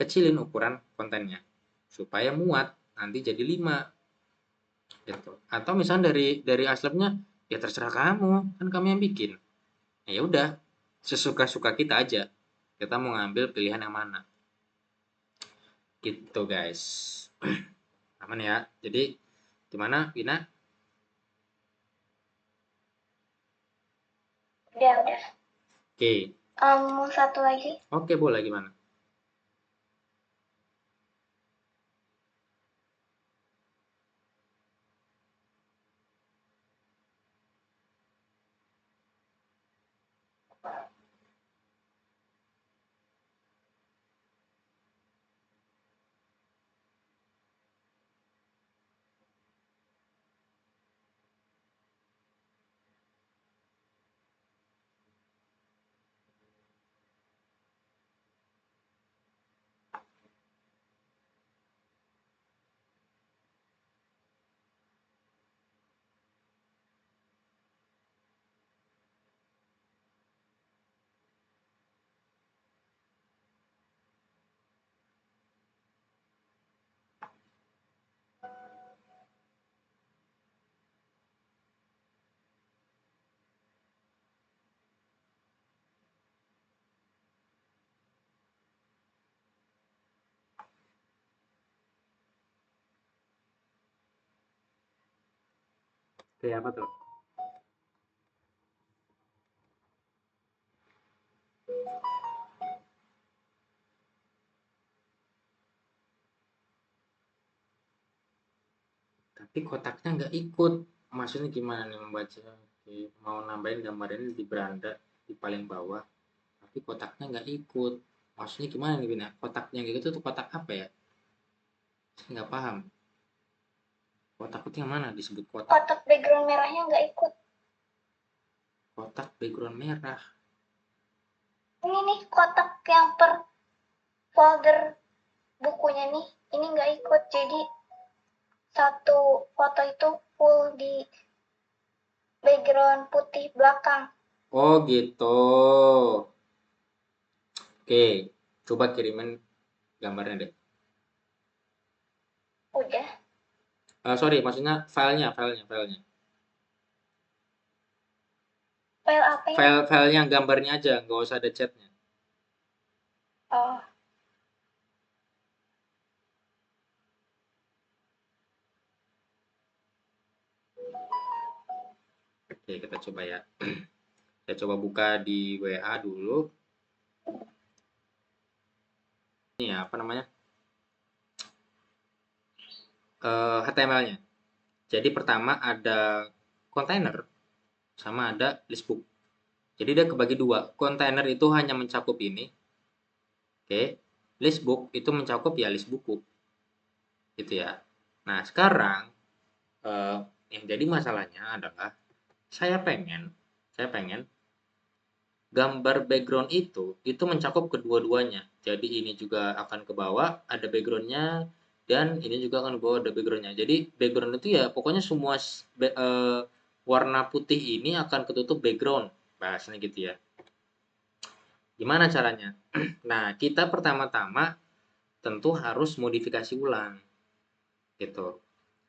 kecilin ukuran kontennya supaya muat nanti jadi 5 gitu. Atau misalnya dari aslabnya ya terserah kamu, kan kamu yang bikin. Ya udah, sesuka-suka kita aja. Kita mau ngambil pilihan yang mana. Gitu guys. Aman ya. Jadi gimana Wina? Udah. Oke. Mau satu lagi? Oke, boleh, gimana? Oke, apa tuh? Tapi kotaknya nggak ikut. Maksudnya gimana nih membaca? Oke, mau nambahin gambar ini di beranda di paling bawah, tapi kotaknya nggak ikut. Maksudnya gimana nih Bina? Kotaknya gitu tuh kotak apa ya? Saya nggak paham. Kotak itu yang mana disebut kotak? Kotak background merahnya nggak ikut. Kotak background merah. Ini nih kotak yang per folder bukunya nih, ini nggak ikut. Jadi satu foto itu full di background putih belakang. Oh gitu. Oke, coba kirimin gambarnya deh. Udah. Sorry, maksudnya filenya. File apa ini? File yang gambarnya aja, nggak usah ada chatnya. Oh, Oke, kita coba ya. Saya coba buka di WA dulu. Ini ya, apa namanya? HTML-nya. Jadi pertama ada kontainer sama ada listbook. Jadi dia kebagi dua. Kontainer itu hanya mencakup ini. Oke. Listbook itu mencakup ya list buku. Gitu ya. Nah, sekarang eh, yang jadi masalahnya adalah saya pengen gambar background itu mencakup kedua-duanya. Jadi ini juga akan ke bawah ada backgroundnya dan ini juga akan ke bawah ada backgroundnya. Jadi background itu ya pokoknya semua warna putih ini akan ketutup background bahasanya gitu ya. Gimana caranya? Nah, kita pertama-tama tentu harus modifikasi ulang gitu.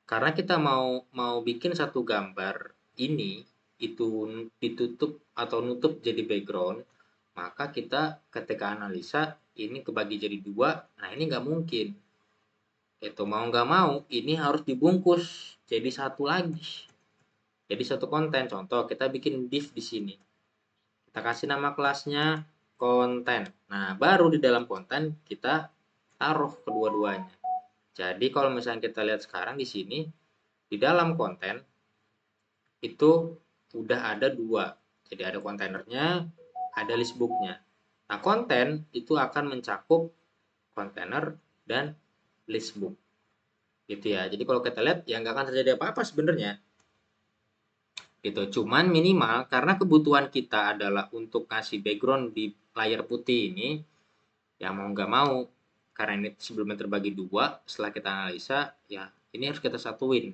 Karena kita mau mau bikin satu gambar ini itu ditutup atau nutup jadi background, maka kita ketika analisa ini kebagi jadi dua, nah ini nggak mungkin. Itu mau nggak mau ini harus dibungkus jadi satu lagi, jadi satu konten. Contoh kita bikin div di sini, kita kasih nama kelasnya konten. Nah baru di dalam konten kita taruh kedua-duanya. Jadi kalau misalnya kita lihat sekarang di sini di dalam konten itu udah ada dua. Jadi ada kontainernya, ada listbooknya. Nah, konten itu akan mencakup kontainer dan listbook. Gitu ya. Jadi kalau kita lihat ya nggak akan terjadi apa-apa sebenarnya. Gitu. Cuman minimal karena kebutuhan kita adalah untuk ngasih background di layar putih ini, ya mau nggak mau karena ini sebelumnya terbagi dua, setelah kita analisa, ya ini harus kita satuin.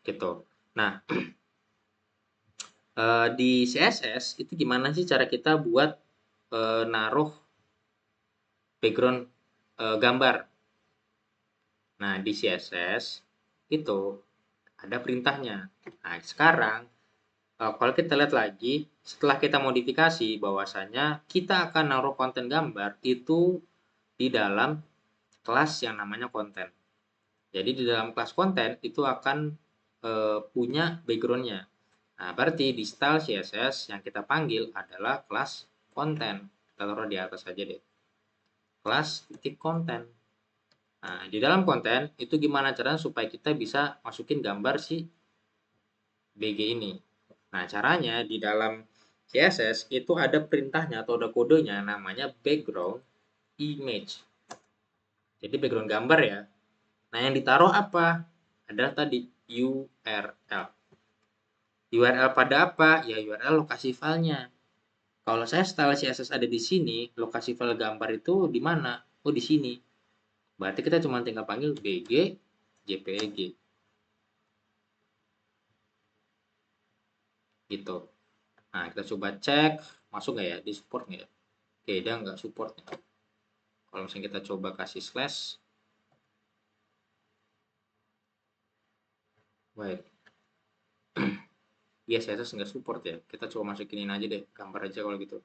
Gitu. Nah, di CSS itu gimana sih cara kita buat naruh background gambar. Nah, di CSS itu ada perintahnya. Nah, sekarang kalau kita lihat lagi, setelah kita modifikasi bahwasanya kita akan naruh konten gambar itu di dalam kelas yang namanya konten. Jadi di dalam kelas konten itu akan punya backgroundnya. Nah, berarti di style CSS yang kita panggil adalah kelas konten. Kita taruh di atas aja deh. Kelas titik konten. Nah, di dalam konten itu gimana caranya supaya kita bisa masukin gambar si BG ini. Nah, caranya di dalam CSS itu ada perintahnya atau ada kodenya namanya background image. Jadi background gambar ya. Nah, yang ditaruh apa? Adalah tadi URL. URL pada apa? Ya URL lokasi filenya. Kalau saya style CSS ada di sini, lokasi file gambar itu di mana? Oh, di sini. Berarti kita cuma tinggal panggil bg jpeg gitu. Nah, kita coba cek masuk nggak ya? Di support nggak ya? Oke, dia nggak support. Kalau misalnya kita coba kasih slash, wait, iya CSS nggak support ya. Kita coba masukin ini aja deh, gambar aja kalau gitu.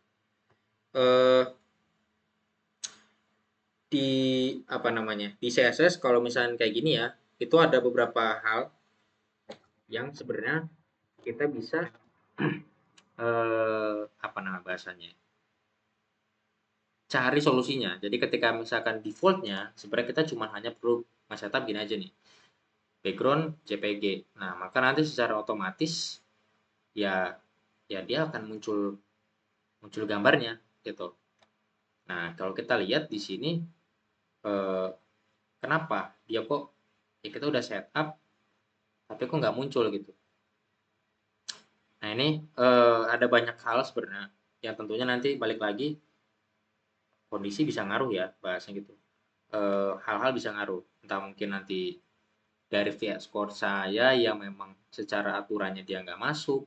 Eh di apa namanya? Di CSS kalau misalnya kayak gini ya, itu ada beberapa hal yang sebenarnya kita bisa apa nama bahasanya? Cari solusinya. Jadi ketika misalkan defaultnya, sebenarnya kita cuma hanya perlu nge-setup gini aja nih, background JPG. Nah, maka nanti secara otomatis ya ya dia akan muncul muncul gambarnya gitu. Nah, kalau kita lihat di sini eh, kenapa dia kok ya kita udah setup tapi kok nggak muncul gitu. Nah, ini ada banyak hal sebenarnya yang tentunya nanti balik lagi kondisi bisa ngaruh ya bahasanya gitu. Hal-hal bisa ngaruh. Entah mungkin nanti dari via skor saya yang memang secara aturannya dia nggak masuk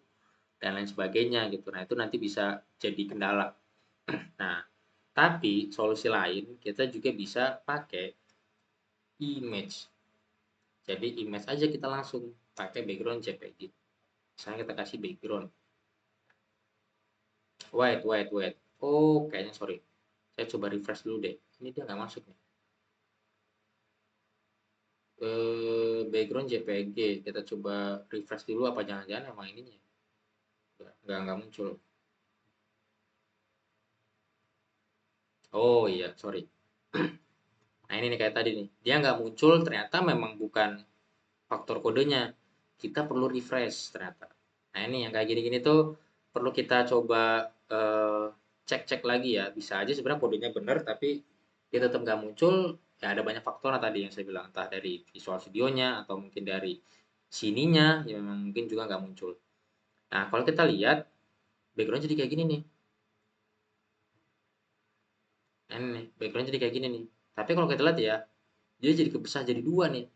dan lain sebagainya gitu. Nah, itu nanti bisa jadi kendala. Nah, tapi solusi lain kita juga bisa pakai image. Jadi image aja kita langsung pakai background JPG. Misalnya kita kasih background. Wait. Oh, kayaknya sorry. Saya coba refresh dulu deh. Ini dia nggak masuk nih. Background JPG. Kita coba refresh dulu apa jangan-jangan emang ininya. Nggak muncul. Oh iya, sorry. Nah ini nih kayak tadi nih. Dia nggak muncul ternyata memang bukan faktor kodenya. Kita perlu refresh ternyata. Nah ini yang kayak gini-gini tuh perlu kita coba eh, cek-cek lagi ya. Bisa aja sebenarnya kodenya benar tapi dia tetap nggak muncul. Ya ada banyak faktor tadi yang saya bilang. Entah dari visual videonya atau mungkin dari sininya yang memang mungkin juga nggak muncul. Nah kalau kita lihat background jadi kayak gini nih. Nah, ini nih background jadi kayak gini nih. Tapi kalau kita lihat ya dia jadi kebesar jadi dua nih.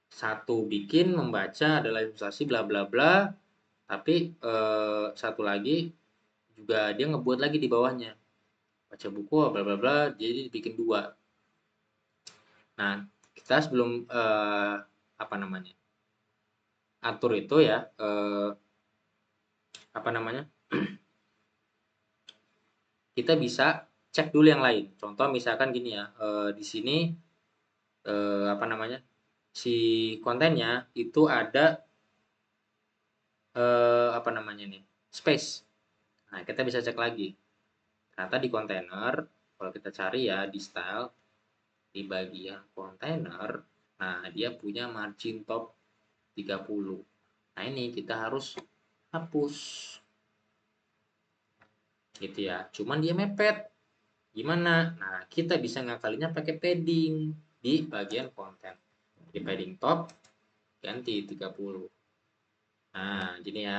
Satu bikin membaca adalah investasi bla bla bla, tapi satu lagi juga dia ngebuat lagi di bawahnya baca buku bla bla bla jadi bikin dua. Nah kita sebelum apa namanya atur itu ya apa namanya kita bisa cek dulu yang lain. Contoh misalkan gini ya di sini apa namanya si kontennya itu ada apa namanya nih space. Nah kita bisa cek lagi. Ternyata di kontainer, kalau kita cari ya di style, di bagian kontainer, nah dia punya margin top 30. Nah ini kita harus hapus gitu ya. Cuman dia mepet. Gimana? Nah kita bisa ngakalinya pakai padding di bagian konten. Di padding top ganti 30. Nah jadi ya.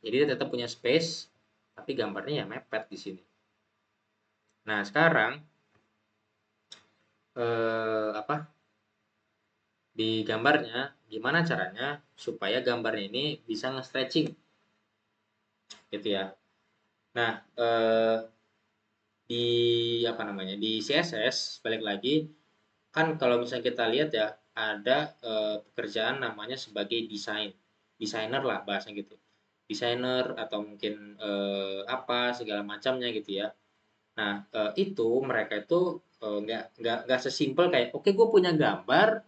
Jadi dia tetap punya space, tapi gambarnya ya mepet di sini. Nah sekarang apa di gambarnya gimana caranya supaya gambarnya ini bisa nge-stretching gitu ya. Nah, di apa namanya? Di CSS balik lagi kan kalau misalnya kita lihat ya ada pekerjaan namanya sebagai desainer lah bahasanya gitu. Desainer atau mungkin apa segala macamnya gitu ya. Nah, itu mereka itu nggak sesimpel kayak oke gue punya gambar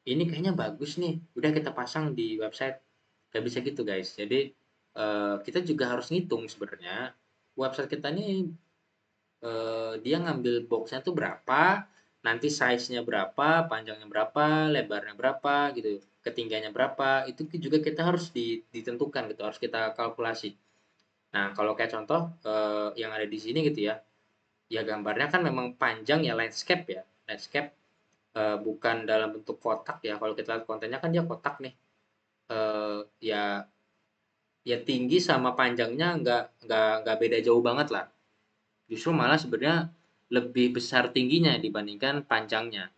ini kayaknya bagus nih, udah kita pasang di website. Kayak bisa gitu guys. Jadi kita juga harus ngitung sebenarnya website kita ini dia ngambil boxnya tuh berapa, nanti size-nya berapa, panjangnya berapa, lebarnya berapa gitu, ketinggiannya berapa, itu juga kita harus ditentukan gitu, harus kita kalkulasi. Nah, kalau kayak contoh yang ada di sini gitu ya, ya gambarnya kan memang panjang ya landscape ya, landscape bukan dalam bentuk kotak ya. Kalau kita lihat kontennya kan dia kotak nih, ya ya tinggi sama panjangnya nggak beda jauh banget lah. Justru malah sebenarnya lebih besar tingginya dibandingkan panjangnya.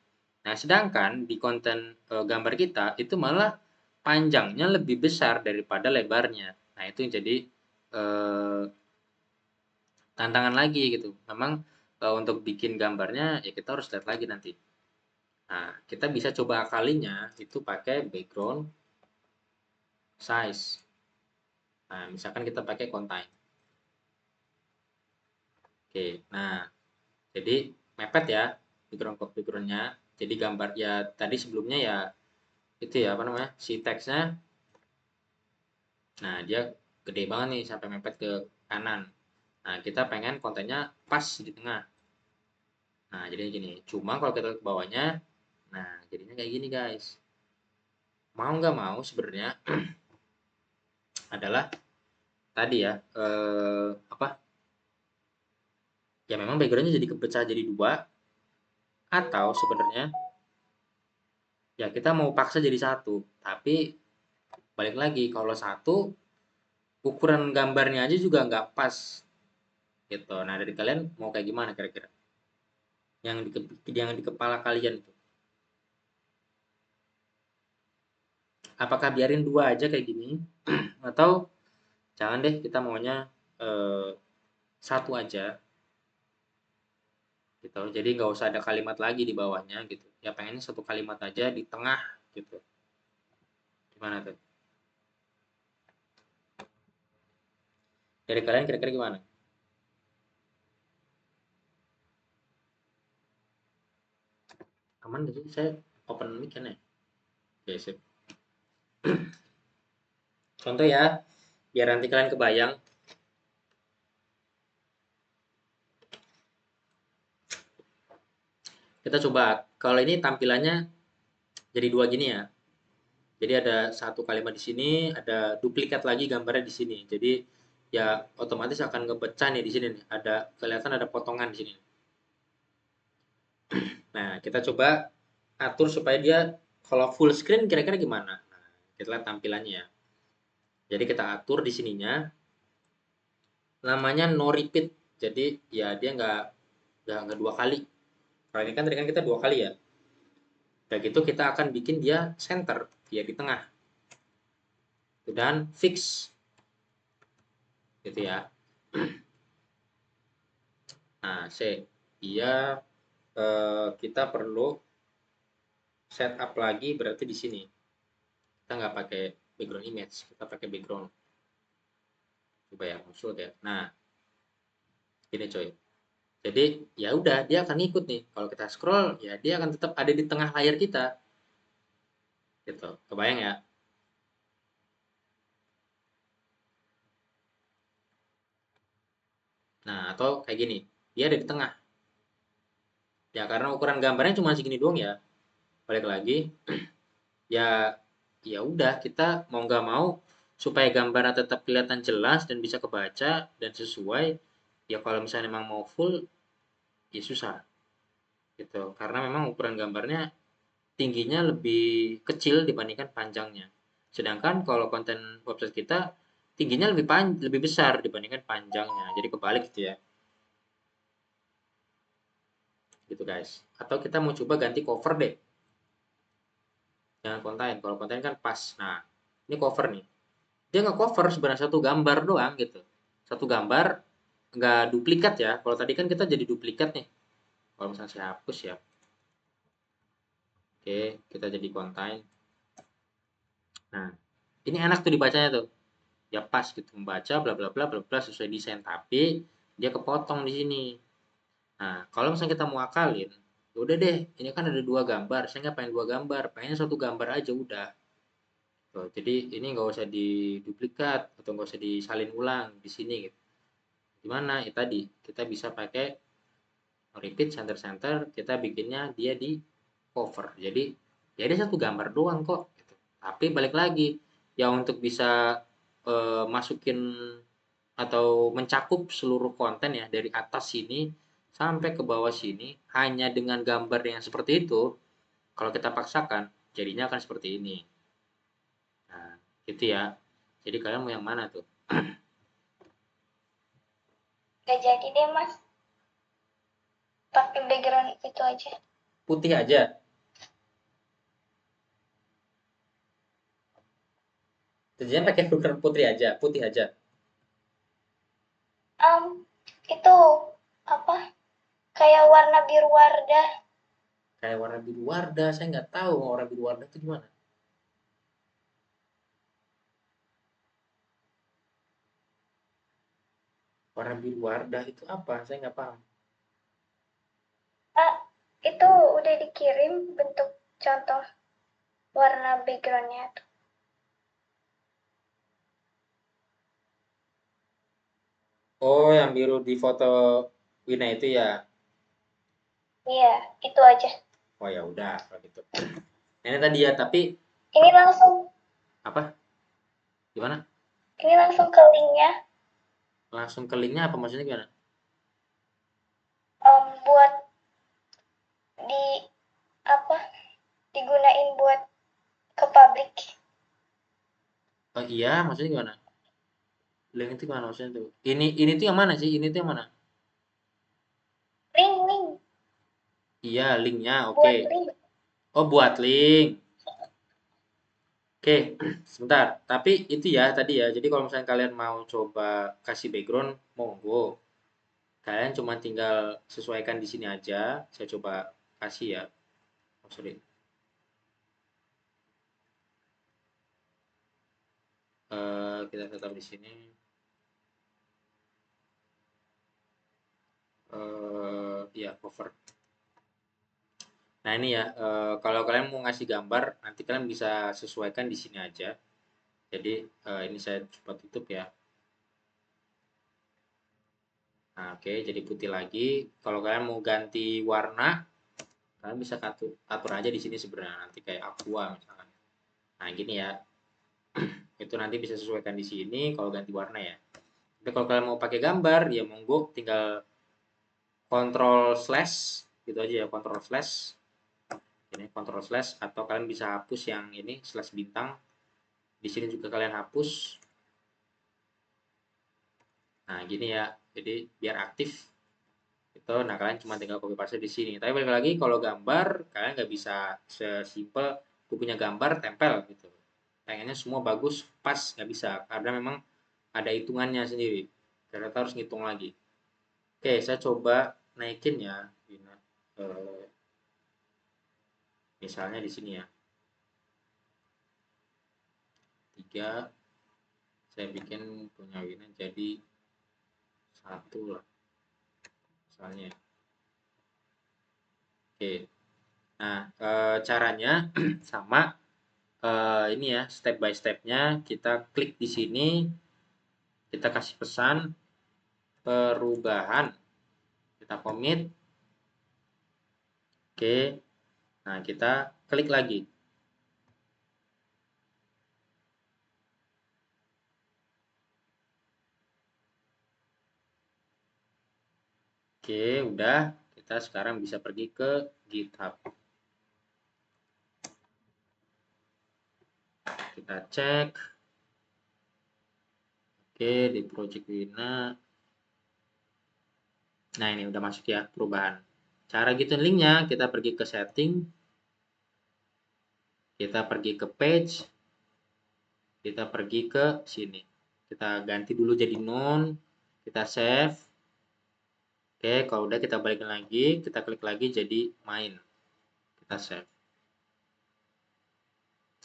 Nah, sedangkan di konten gambar kita itu malah panjangnya lebih besar daripada lebarnya. Nah, itu yang jadi eh, tantangan lagi gitu. Memang untuk bikin gambarnya ya kita harus lihat lagi nanti. Nah, kita bisa coba akalinya itu pakai background size. Nah, misalkan kita pakai contain. Oke, nah jadi mepet ya backgroundnya. Jadi gambar ya tadi sebelumnya ya itu ya apa namanya si teksnya. Nah dia gede banget nih sampai mepet ke kanan. Nah kita pengen kontennya pas di tengah. Nah jadi gini. Cuma kalau kita ke bawahnya, nah jadinya kayak gini guys. Mau nggak mau sebenarnya adalah tadi ya apa? Ya memang backgroundnya jadi kepecah jadi dua atau sebenarnya ya kita mau paksa jadi satu. Tapi balik lagi kalau satu ukuran gambarnya aja juga nggak pas gitu. Nah dari kalian mau kayak gimana kira-kira? Yang di kepala kalian itu. Apakah biarin dua aja kayak gini? Atau jangan deh kita maunya eh, satu aja gitu. Jadi nggak usah ada kalimat lagi di bawahnya gitu. Ya pengennya satu kalimat aja di tengah gitu. Gimana tuh? Dari kalian kira-kira gimana? Aman gak sih? Saya open mic kan ya? Oke, sip. Contoh ya, biar nanti kalian kebayang. Kita coba, kalau ini tampilannya jadi dua gini ya. Jadi ada satu kalimat di sini, ada duplikat lagi gambarnya di sini. Jadi ya otomatis akan ngepecah nih di sini nih. Ada kelihatan ada potongan di sini. Nah, kita coba atur supaya dia kalau full screen kira-kira gimana. Nah, kita lihat tampilannya ya. Jadi kita atur di sininya namanya no repeat. Jadi ya dia nggak dua kali. Kalau ini kan tadi kan kita dua kali ya. Dan gitu kita akan bikin dia center, dia di tengah. Dan fix gitu ya. Nah, dia kita perlu setup lagi berarti di sini. Kita nggak pakai background image, kita pakai background. Coba ya, maksud ya. Nah, ini coy. Jadi ya udah dia akan ngikut nih. Kalau kita scroll ya dia akan tetap ada di tengah layar kita. Gitu. Kebayang ya? Nah, atau kayak gini. Dia ada di tengah. Ya karena ukuran gambarnya cuma segini doang ya. Balik lagi, ya ya udah kita mau nggak mau supaya gambarnya tetap kelihatan jelas dan bisa kebaca dan sesuai. Ya kalau misalnya memang mau full ya susah gitu. Karena memang ukuran gambarnya tingginya lebih kecil dibandingkan panjangnya. Sedangkan kalau konten website kita tingginya lebih besar dibandingkan panjangnya. Jadi kebalik gitu ya. Gitu guys. Atau kita mau coba ganti cover deh. Jangan konten. Kalau konten kan pas. Nah, ini cover nih. Dia nggak cover sebenarnya satu gambar doang gitu. Satu gambar nggak duplikat ya. Kalau tadi kan kita jadi duplikat nih. Kalau misalnya saya hapus ya. Oke, kita jadi konten. Nah, ini enak tuh dibacanya tuh. Ya pas gitu membaca bla bla bla bla bla sesuai desain tapi dia kepotong di sini. Nah, kalau misalnya kita mau akalin, ya udah deh, ini kan ada dua gambar, saya nggak pengen dua gambar, pengen satu gambar aja udah. Tuh, jadi ini nggak usah diduplikat atau nggak usah disalin ulang di sini gitu. Gimana? Ya tadi kita bisa pakai repeat center, kita bikinnya dia di cover. Jadi satu gambar doang kok gitu. Tapi balik lagi ya untuk bisa masukin atau mencakup seluruh konten ya dari atas sini sampai ke bawah sini hanya dengan gambar yang seperti itu, kalau kita paksakan jadinya akan seperti ini. Nah, gitu ya. Jadi kalian mau yang mana tuh? Gak jadi deh mas, pakai background itu aja. Putih aja. Jadinya pakai filter putih aja, putih aja. Itu apa? Kayak warna biru Wardah. Kayak warna biru Wardah, saya nggak tahu warna biru Wardah itu gimana. Warna biru Wardah itu apa? Saya nggak paham. Ah, itu udah dikirim bentuk contoh warna backgroundnya tuh. Oh, yang biru di foto Wina itu ya. Iya, itu aja. Oh ya udah kalau gitu. Nah, ini tadi ya, tapi Ini langsung, apa? Gimana? ini langsung ke linknya, Langsung ke linknya apa maksudnya gimana? buat di apa? Digunain buat ke publik. Oh iya, maksudnya gimana? Link itu gimana maksudnya tuh? Ini tuh yang mana sih? Ini tuh yang mana? Link, Iya, linknya. Oke. buat link. Oh, buat link. Oke, sebentar. Tapi itu ya tadi ya. Jadi kalau misalnya kalian mau coba kasih background, monggo. Kalian cuma tinggal sesuaikan di sini aja. Saya coba kasih ya. Oh, sorry. Kita tetap di sini. Ya, cover. Nah, ini ya. Kalau kalian mau ngasih gambar, nanti kalian bisa sesuaikan di sini aja. Jadi, ini saya coba tutup ya. Nah, oke, jadi putih lagi. Kalau kalian mau ganti warna, kalian bisa atur aja di sini sebenarnya. Nanti kayak aqua misalkan. Nah, gini ya. Itu nanti bisa sesuaikan di sini kalau ganti warna ya. Tapi kalau kalian mau pakai gambar, ya monggo tinggal Control slash gitu aja ya, Control slash. Ini Control slash atau kalian bisa hapus yang ini slash bintang. Di sini juga kalian hapus. Nah, gini ya. Jadi biar aktif itu. Nah, kalian cuma tinggal copy paste di sini. Tapi balik lagi kalau gambar kalian nggak bisa sesimpel gue punya gambar tempel gitu. Pengennya semua bagus pas nggak bisa karena memang ada hitungannya sendiri. Ternyata harus ngitung lagi. Oke, saya coba naikin ya. Misalnya di sini ya. 3 saya bikin punya Wina jadi 1 lah misalnya. Oke. Nah, caranya sama ini ya, step by stepnya kita klik di sini, kita kasih pesan perubahan, kita commit. Oke. Nah, kita klik lagi. Oke, udah. Kita sekarang bisa pergi ke GitHub. Kita cek. Oke, di Project Wina. Nah, ini udah masuk ya perubahan. Cara gitu linknya, kita pergi ke setting, kita pergi ke page, kita pergi ke sini. Kita ganti dulu jadi none, kita save. Oke, kalau udah kita balikin lagi, kita klik lagi jadi main. Kita save.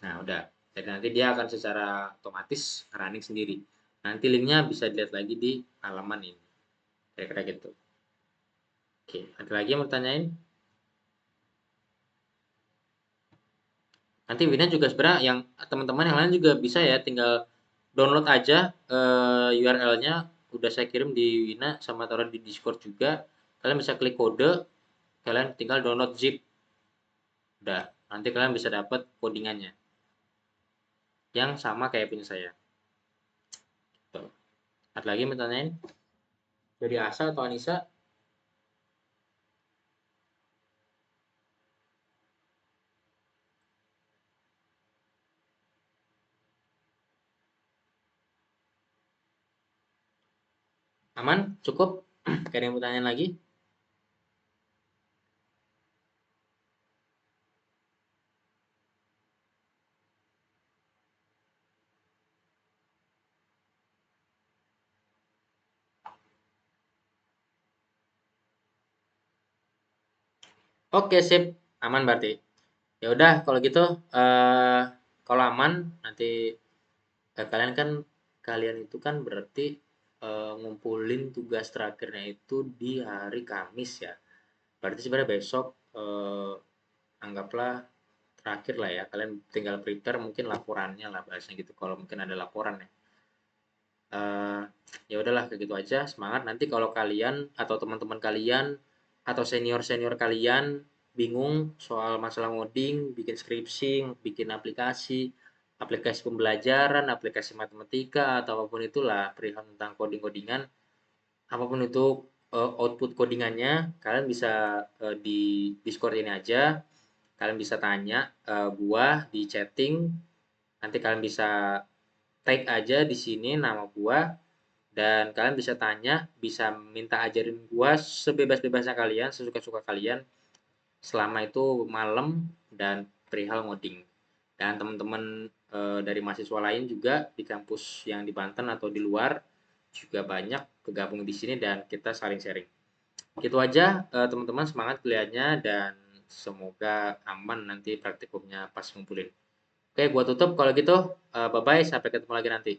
Nah, udah. Jadi nanti dia akan secara otomatis running sendiri. Nanti linknya bisa dilihat lagi di halaman ini. Kira-kira gitu. Oke, ada lagi yang mau ditanyain? Nanti Wina juga sebenarnya yang teman-teman yang lain juga bisa ya, tinggal download aja URL-nya udah saya kirim di Wina sama taruh di Discord juga. Kalian bisa klik kode, kalian tinggal download zip. Udah, nanti kalian bisa dapat codingannya yang sama kayak punya saya. Tuh. Ada lagi yang mau tanyain? Dari Asa atau Anissa? Aman? Cukup? Gak ada yang mau tanyain lagi? Oke, sip. Aman berarti. Ya udah kalau gitu eh kalau aman nanti kalian itu kan berarti ngumpulin tugas terakhirnya itu di hari Kamis ya. Berarti sebenarnya besok anggaplah terakhir lah ya. Kalian tinggal prepare mungkin laporannya lah bahasanya gitu. Kalau mungkin ada laporan ya. Eh, ya udahlah kayak gitu aja. Semangat nanti kalau kalian atau teman-teman kalian atau senior-senior kalian bingung soal masalah ngoding, bikin skripsi, bikin aplikasi, aplikasi pembelajaran, aplikasi matematika atau apapun itulah perihal tentang coding-codingan, apapun itu output codingannya, kalian bisa di Discord ini aja, kalian bisa tanya gua di chatting, nanti kalian bisa tag aja di sini nama gua dan kalian bisa tanya, bisa minta ajarin gua sebebas-bebasnya kalian, sesuka-suka kalian selama itu malam dan perihal ngoding. Dan teman-teman dari mahasiswa lain juga di kampus yang di Banten atau di luar juga banyak kegabung di sini dan kita saling sharing. Gitu aja teman-teman, semangat kuliahnya dan semoga aman nanti praktikumnya pas ngumpulin. Oke, gua tutup kalau gitu. Bye bye, sampai ketemu lagi nanti.